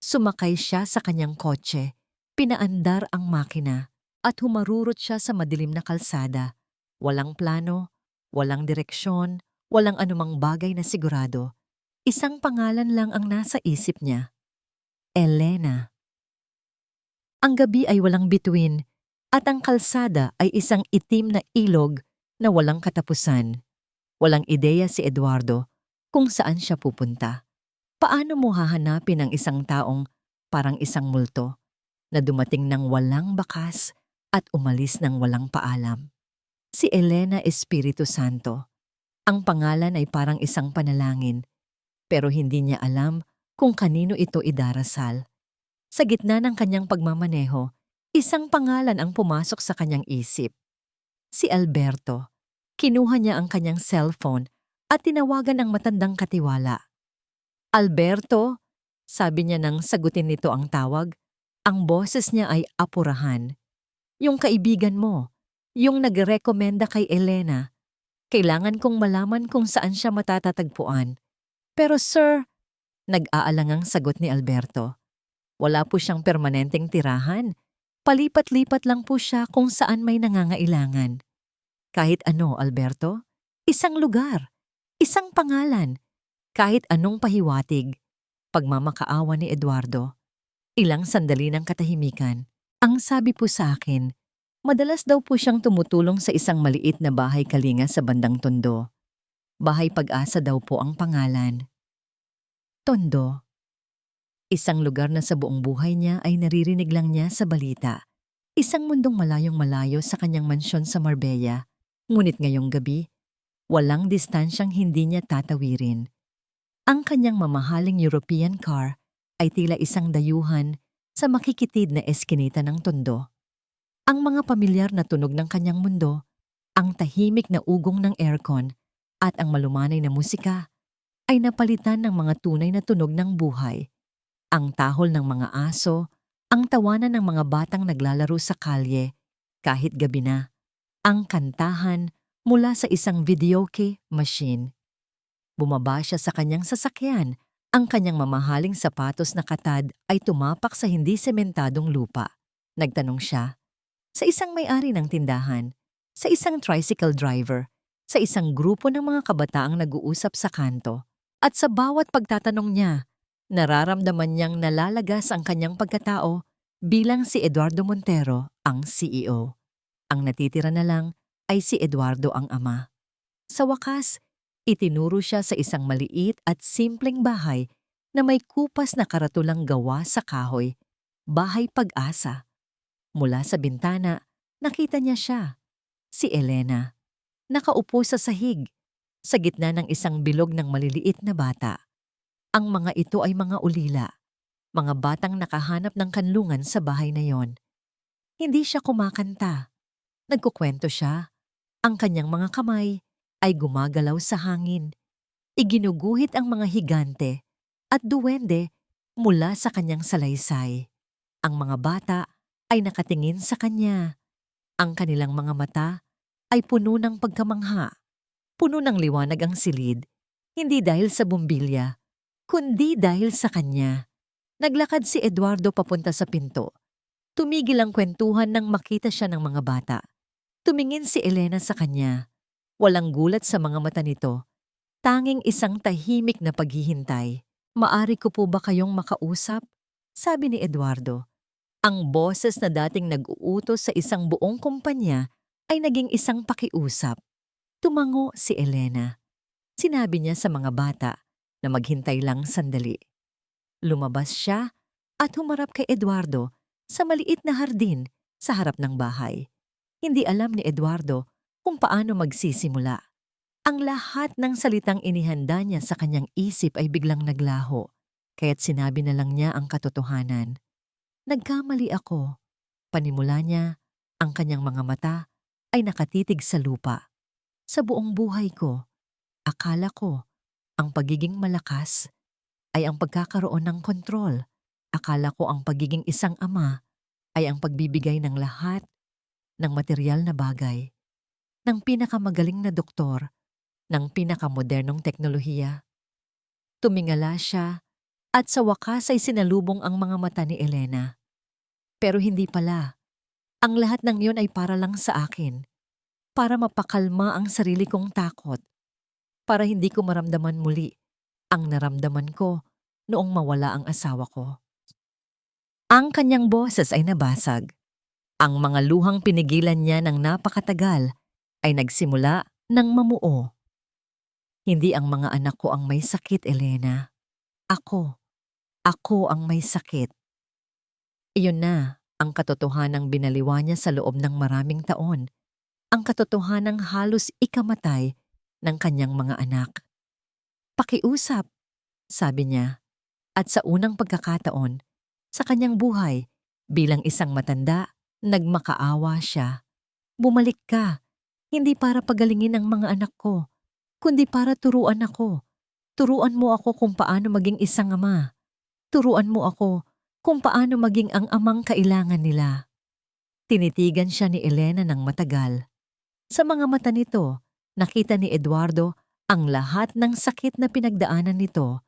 Sumakay siya sa kanyang kotse, pinaandar ang makina, at humarurot siya sa madilim na kalsada. Walang plano, walang direksyon, walang anumang bagay na sigurado. Isang pangalan lang ang nasa isip niya. Elena. Ang gabi ay walang bituin, at ang kalsada ay isang itim na ilog na walang katapusan. Walang ideya si Eduardo kung saan siya pupunta. Paano mo hahanapin ang isang taong parang isang multo na dumating ng walang bakas at umalis ng walang paalam? Si Elena Espiritu Santo. Ang pangalan ay parang isang panalangin, pero hindi niya alam kung kanino ito idarasal. Sa gitna ng kanyang pagmamaneho, isang pangalan ang pumasok sa kanyang isip. Si Alberto. Kinuha niya ang kanyang cellphone at tinawagan ang matandang katiwala. Alberto, sabi niya nang sagutin nito ang tawag. Ang boses niya ay apurahan. Yung kaibigan mo, yung nagrekomenda kay Elena. Kailangan kong malaman kung saan siya matatatagpuan. Pero sir, nag-aalangang sagot ni Alberto. Wala po siyang permanenteng tirahan. Palipat-lipat lang po siya kung saan may nangangailangan. Kahit ano, Alberto? Isang lugar, isang pangalan, kahit anong pahiwatig. Pagmamakaawa ni Eduardo. Ilang sandali ng katahimikan. Ang sabi po sa akin, madalas daw po siyang tumutulong sa isang maliit na bahay kalinga sa bandang Tondo. Bahay Pag-asa daw po ang pangalan. Tondo. Isang lugar na sa buong buhay niya ay naririnig lang niya sa balita. Isang mundong malayong malayo sa kanyang mansyon sa Marbella. Ngunit ngayong gabi, walang distansyang hindi niya tatawirin. Ang kanyang mamahaling European car ay tila isang dayuhan sa makikitid na eskinita ng Tondo. Ang mga pamilyar na tunog ng kanyang mundo, ang tahimik na ugong ng aircon at ang malumanay na musika ay napalitan ng mga tunay na tunog ng buhay. Ang tahol ng mga aso, ang tawanan ng mga batang naglalaro sa kalye, kahit gabi na, ang kantahan mula sa isang videoke machine. Bumaba siya sa kanyang sasakyan. Ang kanyang mamahaling sapatos na katad ay tumapak sa hindi sementadong lupa. Nagtanong siya sa isang may-ari ng tindahan, sa isang tricycle driver, sa isang grupo ng mga kabataang nag-uusap sa kanto. At sa bawat pagtatanong niya, nararamdaman niyang nalalagas ang kanyang pagkatao bilang si Eduardo Montero, ang CEO. Ang natitira na lang ay si Eduardo ang ama. Sa wakas, itinuro siya sa isang maliit at simpleng bahay na may kupas na karatulang gawa sa kahoy, Bahay Pag-asa. Mula sa bintana, nakita niya siya, si Elena, nakaupo sa sahig, sa gitna ng isang bilog ng maliliit na bata. Ang mga ito ay mga ulila, mga batang nakahanap ng kanlungan sa bahay na yon. Hindi siya kumakanta. Nagkukwento siya. Ang kanyang mga kamay ay gumagalaw sa hangin. Iginuguhit ang mga higante at duwende mula sa kanyang salaysay. Ang mga bata ay nakatingin sa kanya. Ang kanilang mga mata ay puno ng pagkamangha. Puno ng liwanag ang silid, hindi dahil sa bumbilya, kundi dahil sa kanya. Naglakad si Eduardo papunta sa pinto. Tumigil ang kwentuhan nang makita siya ng mga bata. Tumingin si Elena sa kanya. Walang gulat sa mga mata nito. Tanging isang tahimik na paghihintay. Maari ko po ba kayong makausap? Sabi ni Eduardo. Ang boses na dating nag-uutos sa isang buong kumpanya ay naging isang pakiusap. Tumango si Elena. Sinabi niya sa mga bata na maghintay lang sandali. Lumabas siya at humarap kay Eduardo sa maliit na hardin sa harap ng bahay. Hindi alam ni Eduardo kung paano magsisimula. Ang lahat ng salitang inihanda niya sa kanyang isip ay biglang naglaho, kaya't sinabi na lang niya ang katotohanan. Nagkamali ako. Panimula niya, ang kanyang mga mata ay nakatitig sa lupa. Sa buong buhay ko, akala ko, ang pagiging malakas ay ang pagkakaroon ng kontrol. Akala ko ang pagiging isang ama ay ang pagbibigay ng lahat ng materyal na bagay, ng pinakamagaling na doktor, ng pinakamodernong teknolohiya. Tumingala siya at sa wakas ay sinalubong ang mga mata ni Elena. Pero hindi pala. Ang lahat ng iyon ay para lang sa akin. Para mapakalma ang sarili kong takot. Para hindi ko maramdaman muli ang naramdaman ko noong mawala ang asawa ko. Ang kanyang boses ay nabasag. Ang mga luhang pinigilan niya ng napakatagal ay nagsimula ng mamuo. Hindi ang mga anak ko ang may sakit, Elena. Ako. Ako ang may sakit. Iyon na ang katotohanang binaliwa niya sa loob ng maraming taon. Ang katotohanang halos ikamatay ng kanyang mga anak. Pakiusap, sabi niya. At sa unang pagkakataon, sa kanyang buhay, bilang isang matanda, nagmakaawa siya. Bumalik ka, hindi para pagalingin ang mga anak ko, kundi para turuan ako. Turuan mo ako kung paano maging isang ama. Turuan mo ako kung paano maging ang amang kailangan nila. Tinitigan siya ni Elena ng matagal. Sa mga mata nito, nakita ni Eduardo ang lahat ng sakit na pinagdaanan nito,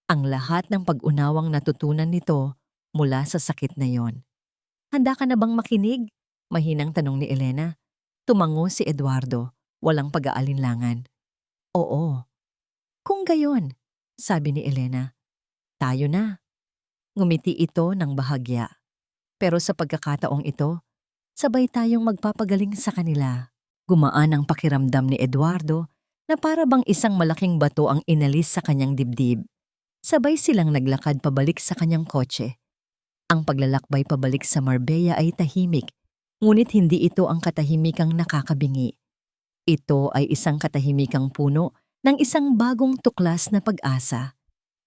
ang lahat ng pag-unawang natutunan nito mula sa sakit na yon. Handa ka na bang makinig? Mahinang tanong ni Elena. Tumango si Eduardo, walang pag-aalinlangan. Oo. Kung gayon, sabi ni Elena, tayo na. Ngumiti ito ng bahagya. Pero sa pagkakataong ito, sabay tayong magpapagaling sa kanila. Gumaan ang pakiramdam ni Eduardo na para bang isang malaking bato ang inalis sa kanyang dibdib. Sabay silang naglakad pabalik sa kanyang kotse. Ang paglalakbay pabalik sa Marbella ay tahimik, ngunit hindi ito ang katahimikang nakakabingi. Ito ay isang katahimikang puno ng isang bagong tuklas na pag-asa.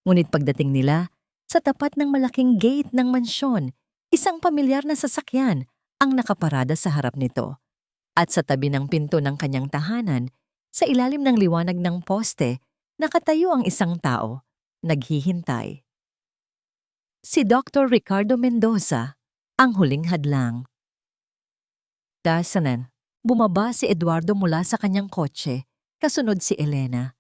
Ngunit pagdating nila, sa tapat ng malaking gate ng mansyon, isang pamilyar na sasakyan ang nakaparada sa harap nito. At sa tabi ng pinto ng kanyang tahanan, sa ilalim ng liwanag ng poste, nakatayo ang isang tao, naghihintay. Si Dr. Ricardo Mendoza, ang huling hadlang. Dasanan, bumaba si Eduardo mula sa kanyang kotse, kasunod si Elena.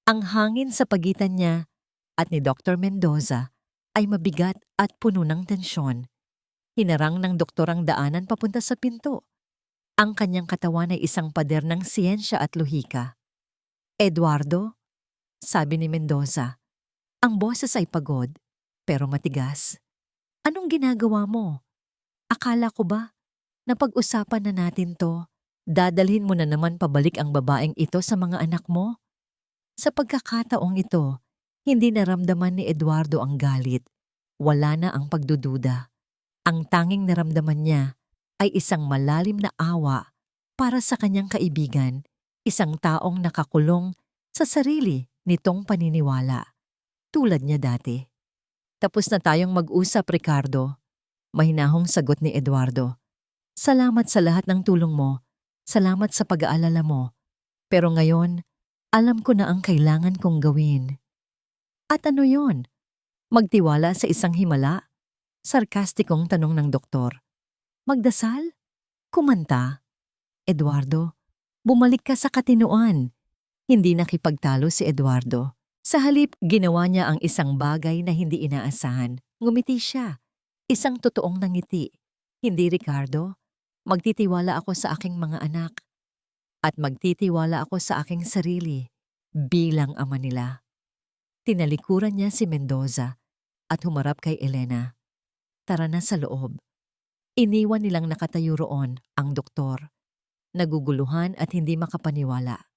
Ang hangin sa pagitan niya at ni Dr. Mendoza ay mabigat at puno ng tensyon. Hinarang ng doktor ang daanan papunta sa pinto. Ang kanyang katawan ay isang pader ng siyensya at lohika. Eduardo, sabi ni Mendoza, ang boses ay pagod, pero matigas. Anong ginagawa mo? Akala ko ba, napag-usapan na natin to, dadalhin mo na naman pabalik ang babaeng ito sa mga anak mo? Sa pagkakataong ito, hindi naramdaman ni Eduardo ang galit. Wala na ang pagdududa. Ang tanging naramdaman niya ay isang malalim na awa para sa kanyang kaibigan, isang taong nakakulong sa sarili nitong paniniwala, tulad niya dati. Tapos na tayong mag-usap, Ricardo. Mahinahong sagot ni Eduardo. Salamat sa lahat ng tulong mo. Salamat sa pag-aalala mo. Pero ngayon, alam ko na ang kailangan kong gawin. At ano yon? Magtiwala sa isang himala? Sarkastikong tanong ng doktor. Magdasal? Kumanta? Eduardo, bumalik ka sa katinoan. Hindi nakipagtalo si Eduardo. Sa halip, ginawa niya ang isang bagay na hindi inaasahan. Ngumiti siya. Isang totoong nangiti. Hindi, Ricardo. Magtitiwala ako sa aking mga anak. At magtitiwala ako sa aking sarili bilang ama nila. Tinalikuran niya si Mendoza at humarap kay Elena. Tara na sa loob. Iniwan nilang nakatayo roon ang doktor, naguguluhan at hindi makapaniwala.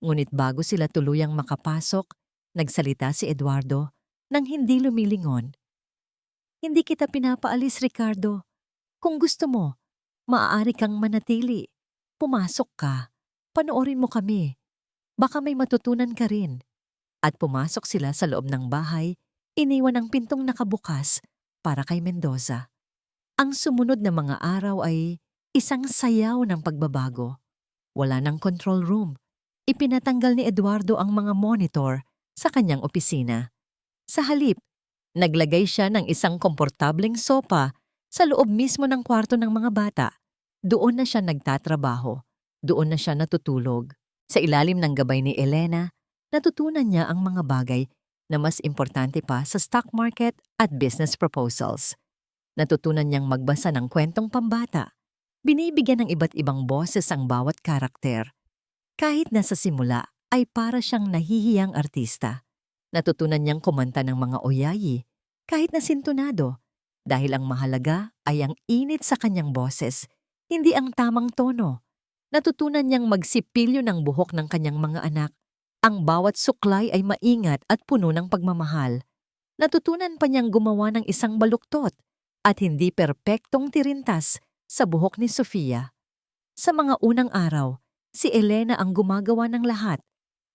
Ngunit bago sila tuluyang makapasok, nagsalita si Eduardo nang hindi lumilingon. Hindi kita pinapaalis, Ricardo. Kung gusto mo, maaari kang manatili. Pumasok ka. Panoorin mo kami. Baka may matutunan ka rin. At pumasok sila sa loob ng bahay, iniwan ang pintong nakabukas para kay Mendoza. Ang sumunod na mga araw ay isang sayaw ng pagbabago. Wala ng control room. Ipinatanggal ni Eduardo ang mga monitor sa kanyang opisina. Sa halip, naglagay siya ng isang komportableng sopa sa loob mismo ng kwarto ng mga bata. Doon na siya nagtatrabaho. Doon na siya natutulog. Sa ilalim ng gabay ni Elena, natutunan niya ang mga bagay na mas importante pa sa stock market at business proposals. Natutunan niyang magbasa ng kwentong pambata. Binibigyan ng iba't ibang boses ang bawat karakter. Kahit na sa simula ay para siyang nahihiyang artista. Natutunan niyang kumanta ng mga oyayi kahit na sintonado dahil ang mahalaga ay ang init sa kanyang boses, hindi ang tamang tono. Natutunan niyang magsipilyo ng buhok ng kanyang mga anak. Ang bawat suklay ay maingat at puno ng pagmamahal. Natutunan pa niyang gumawa ng isang baluktot at hindi perpektong tirintas sa buhok ni Sofia. Sa mga unang araw, si Elena ang gumagawa ng lahat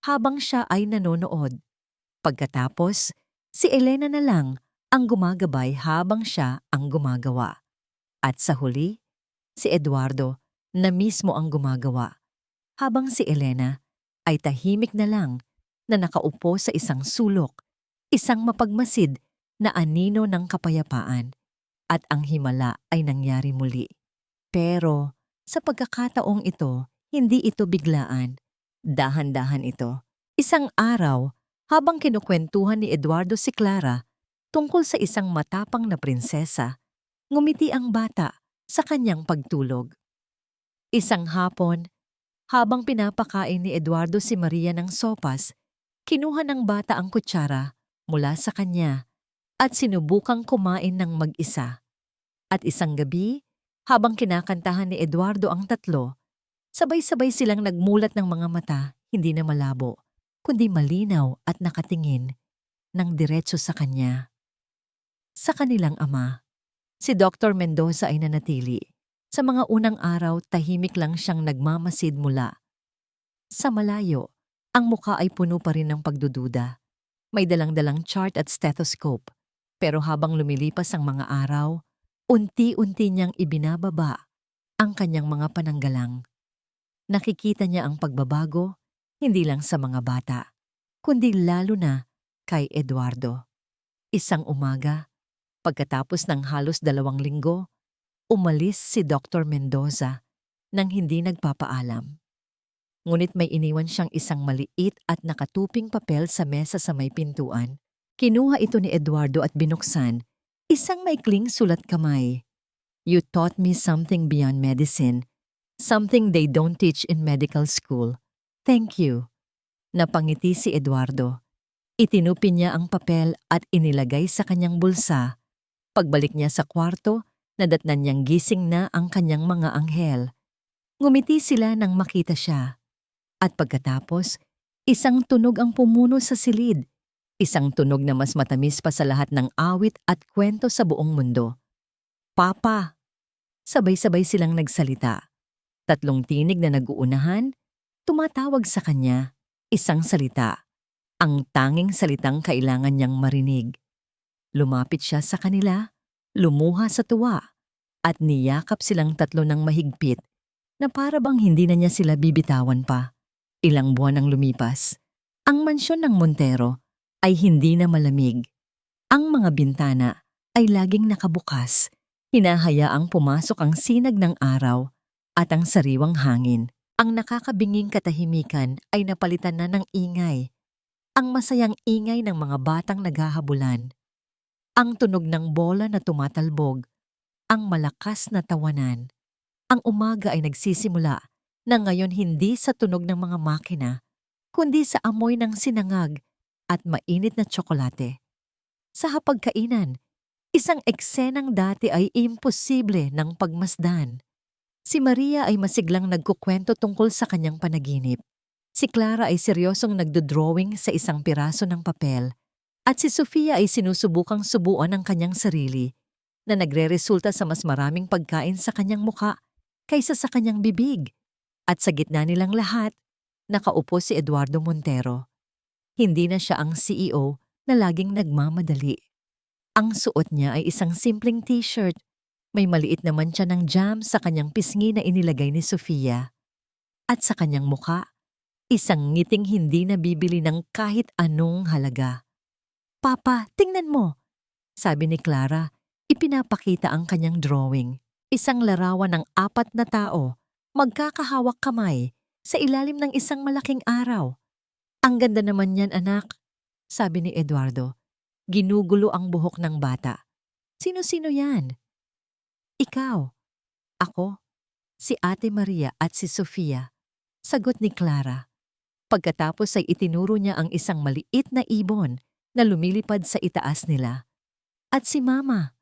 habang siya ay nanonood. Pagkatapos, si Elena na lang ang gumagabay habang siya ang gumagawa. At sa huli, si Eduardo na mismo ang gumagawa, habang si Elena ay tahimik na lang na nakaupo sa isang sulok, isang mapagmasid na anino ng kapayapaan, at ang himala ay nangyari muli. Pero sa pagkakataong ito, hindi ito biglaan. Dahan-dahan ito. Isang araw, habang kinukwentuhan ni Eduardo si Clara tungkol sa isang matapang na prinsesa, ngumiti ang bata sa kanyang pagtulog. Isang hapon, habang pinapakain ni Eduardo si Maria ng sopas, kinuha ng bata ang kutsara mula sa kanya at sinubukang kumain ng mag-isa. At isang gabi, habang kinakantahan ni Eduardo ang tatlo, sabay-sabay silang nagmulat ng mga mata, hindi na malabo, kundi malinaw at nakatingin ng diretso sa kanya. Sa kanilang ama, si Dr. Mendoza ay nanatili. Sa mga unang araw, tahimik lang siyang nagmamasid mula. Sa malayo, ang muka ay puno pa rin ng pagdududa. May dalang-dalang chart at stethoscope. Pero habang lumilipas ang mga araw, unti-unti niyang ibinababa ang kanyang mga pananggalang. Nakikita niya ang pagbabago, hindi lang sa mga bata, kundi lalo na kay Eduardo. Isang umaga, pagkatapos ng halos 2 linggo, umalis si Dr. Mendoza nang hindi nagpapaalam. Ngunit may iniwan siyang isang maliit at nakatuping papel sa mesa sa may pintuan. Kinuha ito ni Eduardo at binuksan, isang maikling sulat kamay. You taught me something beyond medicine, something they don't teach in medical school. Thank you. Napangiti si Eduardo. Itinupin niya ang papel at inilagay sa kanyang bulsa. Pagbalik niya sa kwarto, nadatnan niyang gising na ang kanyang mga anghel. Ngumiti sila nang makita siya. At pagkatapos, isang tunog ang pumuno sa silid. Isang tunog na mas matamis pa sa lahat ng awit at kwento sa buong mundo. Papa! Sabay-sabay silang nagsalita. 3 tinig na nag-uunahan, tumatawag sa kanya, isang salita. Ang tanging salitang kailangan niyang marinig. Lumapit siya sa kanila, lumuha sa tuwa, at niyakap silang 3 ng mahigpit na para bang hindi na niya sila bibitawan pa. Ilang buwan ang lumipas. Ang mansyon ng Montero ay hindi na malamig. Ang mga bintana ay laging nakabukas. Hinahayaang pumasok ang sinag ng araw at ang sariwang hangin. Ang nakakabinging katahimikan ay napalitan na ng ingay. Ang masayang ingay ng mga batang naghahabulan. Ang tunog ng bola na tumatalbog. Ang malakas na tawanan. Ang umaga ay nagsisimula na ngayon hindi sa tunog ng mga makina, kundi sa amoy ng sinangag at mainit na tsokolate. Sa hapagkainan, isang eksenang dati ay imposible ng pagmasdan. Si Maria ay masiglang nagkukwento tungkol sa kanyang panaginip. Si Clara ay seryosong nagdodrawing sa isang piraso ng papel. At si Sofia ay sinusubukang subuan ang kanyang sarili na nagreresulta sa mas maraming pagkain sa kanyang muka kaysa sa kanyang bibig. At sa gitna nilang lahat, nakaupo si Eduardo Montero. Hindi na siya ang CEO na laging nagmamadali. Ang suot niya ay isang simpleng t-shirt. May maliit na mantsa ng jam sa kanyang pisngi na inilagay ni Sofia. At sa kanyang muka, isang ngiting hindi nabibili ng kahit anong halaga. "Papa, tingnan mo," sabi ni Clara, ipinapakita ang kanyang drawing. Isang larawan ng 4 na tao, magkakahawak kamay, sa ilalim ng isang malaking araw. "Ang ganda naman yan, anak," sabi ni Eduardo. Ginugulo ang buhok ng bata. "Sino-sino yan?" "Ikaw, ako, si Ate Maria at si Sofia," sagot ni Clara. Pagkatapos ay itinuro niya ang isang maliit na ibon na lumilipad sa itaas nila. "At si Mama,"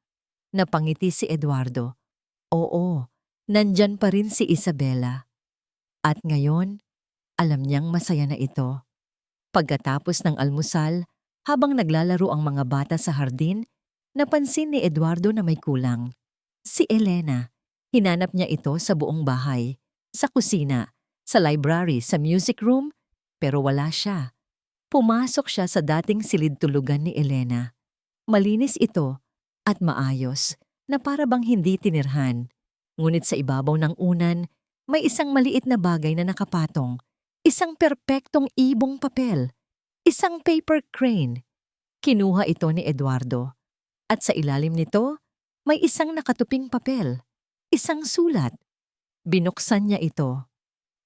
napangiti si Eduardo. Oo, nandyan pa rin si Isabela. At ngayon, alam niyang masaya na ito. Pagkatapos ng almusal, habang naglalaro ang mga bata sa hardin, napansin ni Eduardo na may kulang. Si Elena. Hinanap niya ito sa buong bahay, sa kusina, sa library, sa music room, pero wala siya. Pumasok siya sa dating silid-tulugan ni Elena. Malinis ito at maayos na para bang hindi tinirhan. Ngunit sa ibabaw ng unan, may isang maliit na bagay na nakapatong. Isang perpektong ibong papel. Isang paper crane. Kinuha ito ni Eduardo. At sa ilalim nito, may isang nakatuping papel. Isang sulat. Binuksan niya ito.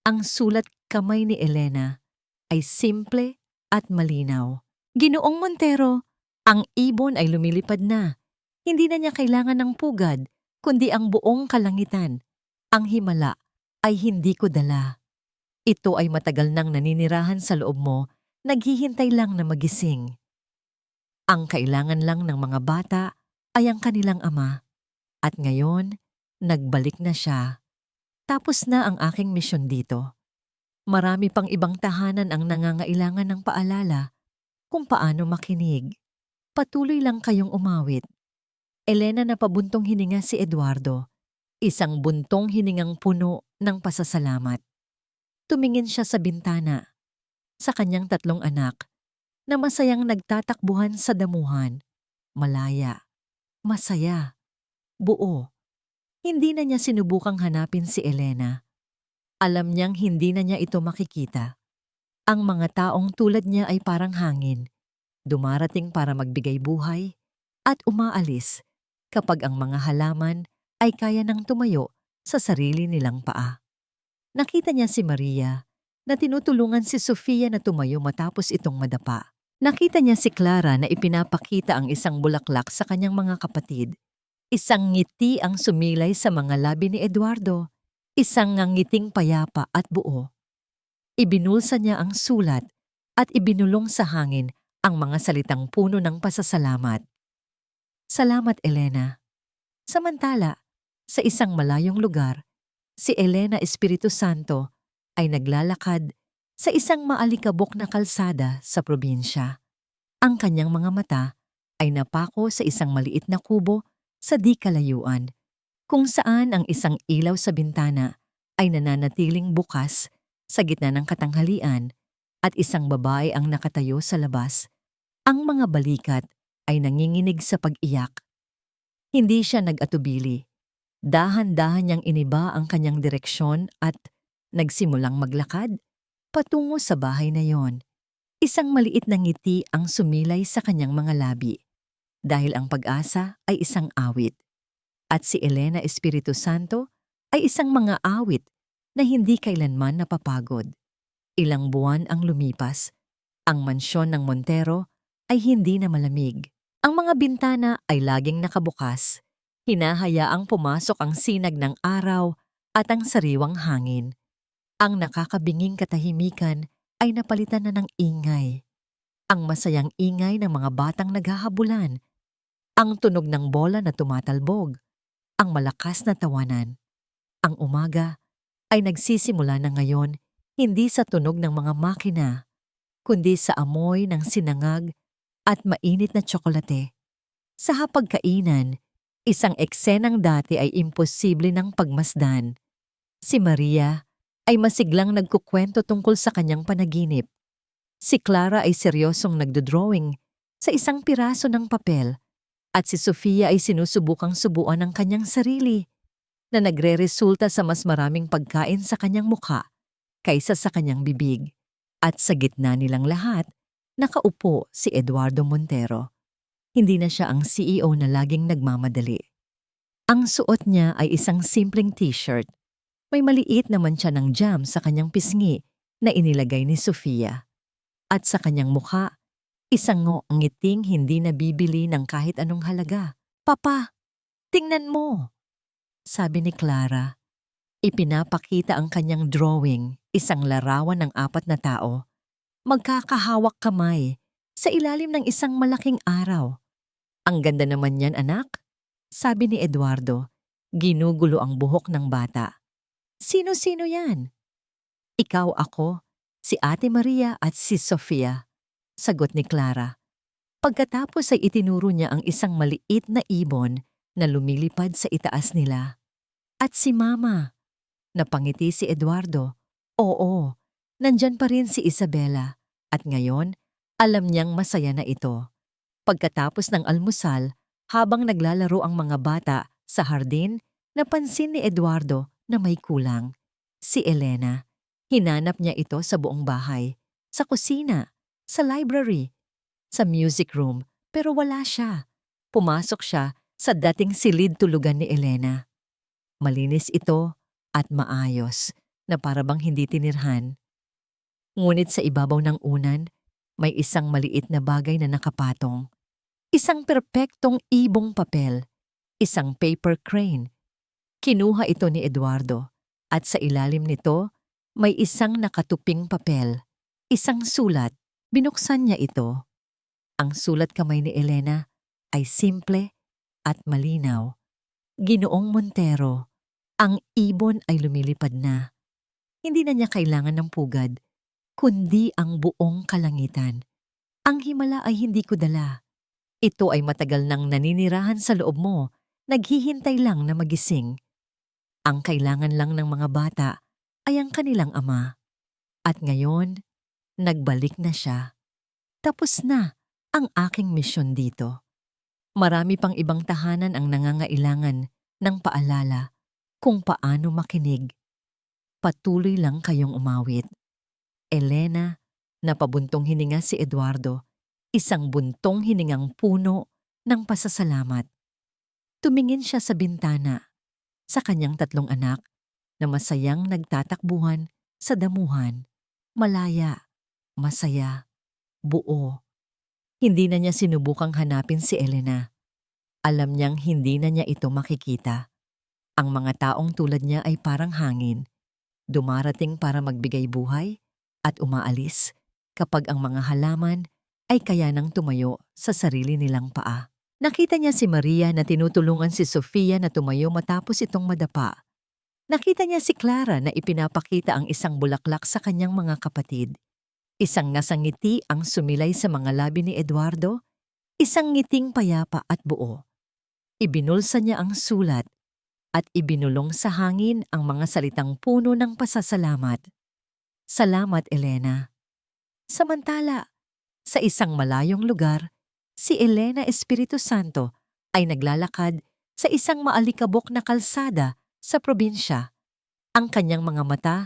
Ang sulat kamay ni Elena ay simple at malinaw. "Ginoong Montero, ang ibon ay lumilipad na. Hindi na niya kailangan ng pugad, kundi ang buong kalangitan. Ang himala ay hindi ko dala. Ito ay matagal nang naninirahan sa loob mo, naghihintay lang na magising. Ang kailangan lang ng mga bata ay ang kanilang ama. At ngayon, nagbalik na siya. Tapos na ang aking misyon dito. Marami pang ibang tahanan ang nangangailangan ng paalala kung paano makinig. Patuloy lang kayong umawit." Elena na pabuntong hininga si Eduardo. Isang buntong hiningang puno ng pasasalamat. Tumingin siya sa bintana, sa kanyang 3 anak, na masayang nagtatakbuhan sa damuhan. Malaya, masaya, buo. Hindi na niya sinubukang hanapin si Elena. Alam niyang hindi na niya ito makikita. Ang mga taong tulad niya ay parang hangin, dumarating para magbigay buhay at umaalis kapag ang mga halaman ay kaya nang tumayo sa sarili nilang paa. Nakita niya si Maria na tinutulungan si Sofia na tumayo matapos itong madapa. Nakita niya si Clara na ipinapakita ang isang bulaklak sa kanyang mga kapatid. Isang ngiti ang sumilay sa mga labi ni Eduardo. Isang ngiting payapa at buo. Ibinulsa niya ang sulat at ibinulong sa hangin ang mga salitang puno ng pasasalamat. "Salamat, Elena." Samantala, sa isang malayong lugar, si Elena Espiritu Santo ay naglalakad sa isang maalikabok na kalsada sa probinsya. Ang kanyang mga mata ay napako sa isang maliit na kubo sa di kalayuan, kung saan ang isang ilaw sa bintana ay nananatiling bukas sa gitna ng katanghalian at isang babae ang nakatayo sa labas. Ang mga balikat ay nanginginig sa pag-iyak. Hindi siya nag-atubili. Dahan-dahan niyang iniba ang kanyang direksyon at nagsimulang maglakad patungo sa bahay na yon. Isang maliit na ngiti ang sumilay sa kanyang mga labi dahil ang pag-asa ay isang awit. At si Elena Espiritu Santo ay isang mga awit na hindi kailanman napapagod. Ilang buwan ang lumipas. Ang mansyon ng Montero ay hindi na malamig. Ang mga bintana ay laging nakabukas. Hinahayaang pumasok ang sinag ng araw at ang sariwang hangin. Ang nakakabinging katahimikan ay napalitan na ng ingay. Ang masayang ingay ng mga batang naghahabulan, ang tunog ng bola na tumatalbog, ang malakas na tawanan. Ang umaga ay nagsisimula na ngayon hindi sa tunog ng mga makina, kundi sa amoy ng sinangag at mainit na tsokolate. Sa hapagkainan, isang eksenang dati ay imposible ng pagmasdan. Si Maria ay masiglang nagkukwento tungkol sa kanyang panaginip. Si Clara ay seryosong nagdodrawing sa isang piraso ng papel at si Sofia ay sinusubukang subuan ang kanyang sarili na nagreresulta sa mas maraming pagkain sa kanyang mukha kaysa sa kanyang bibig. At sa gitna nilang lahat, nakaupo si Eduardo Montero. Hindi na siya ang CEO na laging nagmamadali. Ang suot niya ay isang simpleng t-shirt. May maliit naman siya ng jam sa kanyang pisngi na inilagay ni Sofia. At sa kanyang mukha, isang ngiting hindi nabibili ng kahit anong halaga. "Papa, tingnan mo!" sabi ni Clara. Ipinapakita ang kanyang drawing, isang larawan ng 4 na tao. Magkakahawak kamay sa ilalim ng isang malaking araw. "Ang ganda naman yan, anak," sabi ni Eduardo. Ginugulo ang buhok ng bata. "Sino-sino yan?" "Ikaw, ako, si Ate Maria at si Sofia," sagot ni Clara. Pagkatapos ay itinuro niya ang isang maliit na ibon na lumilipad sa itaas nila. "At si Mama," napangiti si Eduardo. Oo, nandyan pa rin si Isabela at ngayon alam niyang masaya na ito. Pagkatapos ng almusal, habang naglalaro ang mga bata sa hardin, napansin ni Eduardo na may kulang. Si Elena. Hinanap niya ito sa buong bahay, sa kusina, sa library, sa music room, pero wala siya. Pumasok siya sa dating silid tulugan ni Elena. Malinis ito at maayos na parabang hindi tinirhan. Ngunit sa ibabaw ng unan, may isang maliit na bagay na nakapatong. Isang perpektong ibong papel, isang paper crane. Kinuha ito ni Eduardo at sa ilalim nito may isang nakatuping papel, isang sulat. Binuksan niya ito. Ang sulat kamay ni Elena ay simple at malinaw. "Ginoong Montero, ang ibon ay lumilipad na. Hindi na niya kailangan ng pugad, kundi ang buong kalangitan. Ang himala ay hindi ko dala. Ito ay matagal nang naninirahan sa loob mo, naghihintay lang na magising. Ang kailangan lang ng mga bata ay ang kanilang ama. At ngayon, nagbalik na siya. Tapos na ang aking misyon dito. Marami pang ibang tahanan ang nangangailangan ng paalala kung paano makinig. Patuloy lang kayong umawit." Elena, napabuntong hininga si Eduardo, isang buntong hiningang puno ng pasasalamat. Tumingin siya sa bintana, sa kanyang 3 anak na masayang nagtatakbuhan sa damuhan, malaya, masaya, buo. Hindi na niya sinubukang hanapin si Elena. Alam niyang hindi na niya ito makikita. Ang mga taong tulad niya ay parang hangin, dumarating para magbigay buhay at umaalis kapag ang mga halaman ay kaya nang tumayo sa sarili nilang paa. Nakita niya si Maria na tinutulungan si Sofia na tumayo matapos itong madapa. Nakita niya si Clara na ipinapakita ang isang bulaklak sa kanyang mga kapatid. Isang nasangiti ang sumilay sa mga labi ni Eduardo, isang ngiting payapa at buo. Ibinulsa niya ang sulat at ibinulong sa hangin ang mga salitang puno ng pasasalamat. "Salamat, Elena." Samantala, sa isang malayong lugar, si Elena Espiritu Santo ay naglalakad sa isang maalikabok na kalsada sa probinsya. Ang kanyang mga mata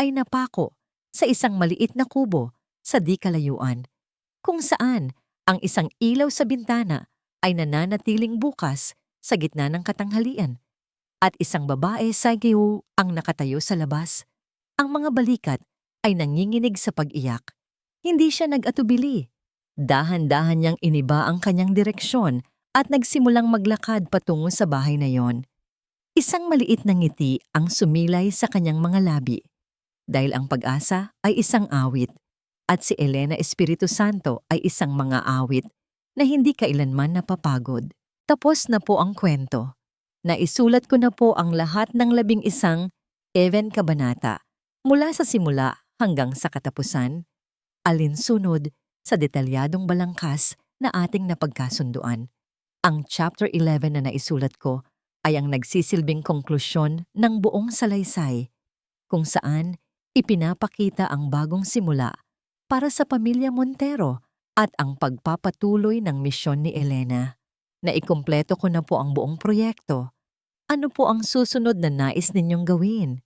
ay napako sa isang maliit na kubo sa di kalayuan, kung saan ang isang ilaw sa bintana ay nananatiling bukas sa gitna ng katanghalian at isang babae sa giw ang nakatayo sa labas. Ang mga balikat ay nanginginig sa pag-iyak. Hindi siya nag-atubili. Dahan-dahan niyang iniba ang kanyang direksyon at nagsimulang maglakad patungo sa bahay na yon. Isang maliit na ngiti ang sumilay sa kanyang mga labi, dahil ang pag-asa ay isang awit. At si Elena Espiritu Santo ay isang mga awit na hindi kailanman napapagod. Tapos na po ang kwento. Naisulat ko na po ang lahat ng 11 even kabanata mula sa simula hanggang sa katapusan, alinsunod sa detalyadong balangkas na ating napagkasunduan. Ang chapter 11 na naisulat ko ay ang nagsisilbing konklusyon ng buong salaysay, kung saan ipinapakita ang bagong simula para sa pamilya Montero at ang pagpapatuloy ng misyon ni Elena. Naikumpleto ko na po ang buong proyekto. Ano po ang susunod na nais ninyong gawin?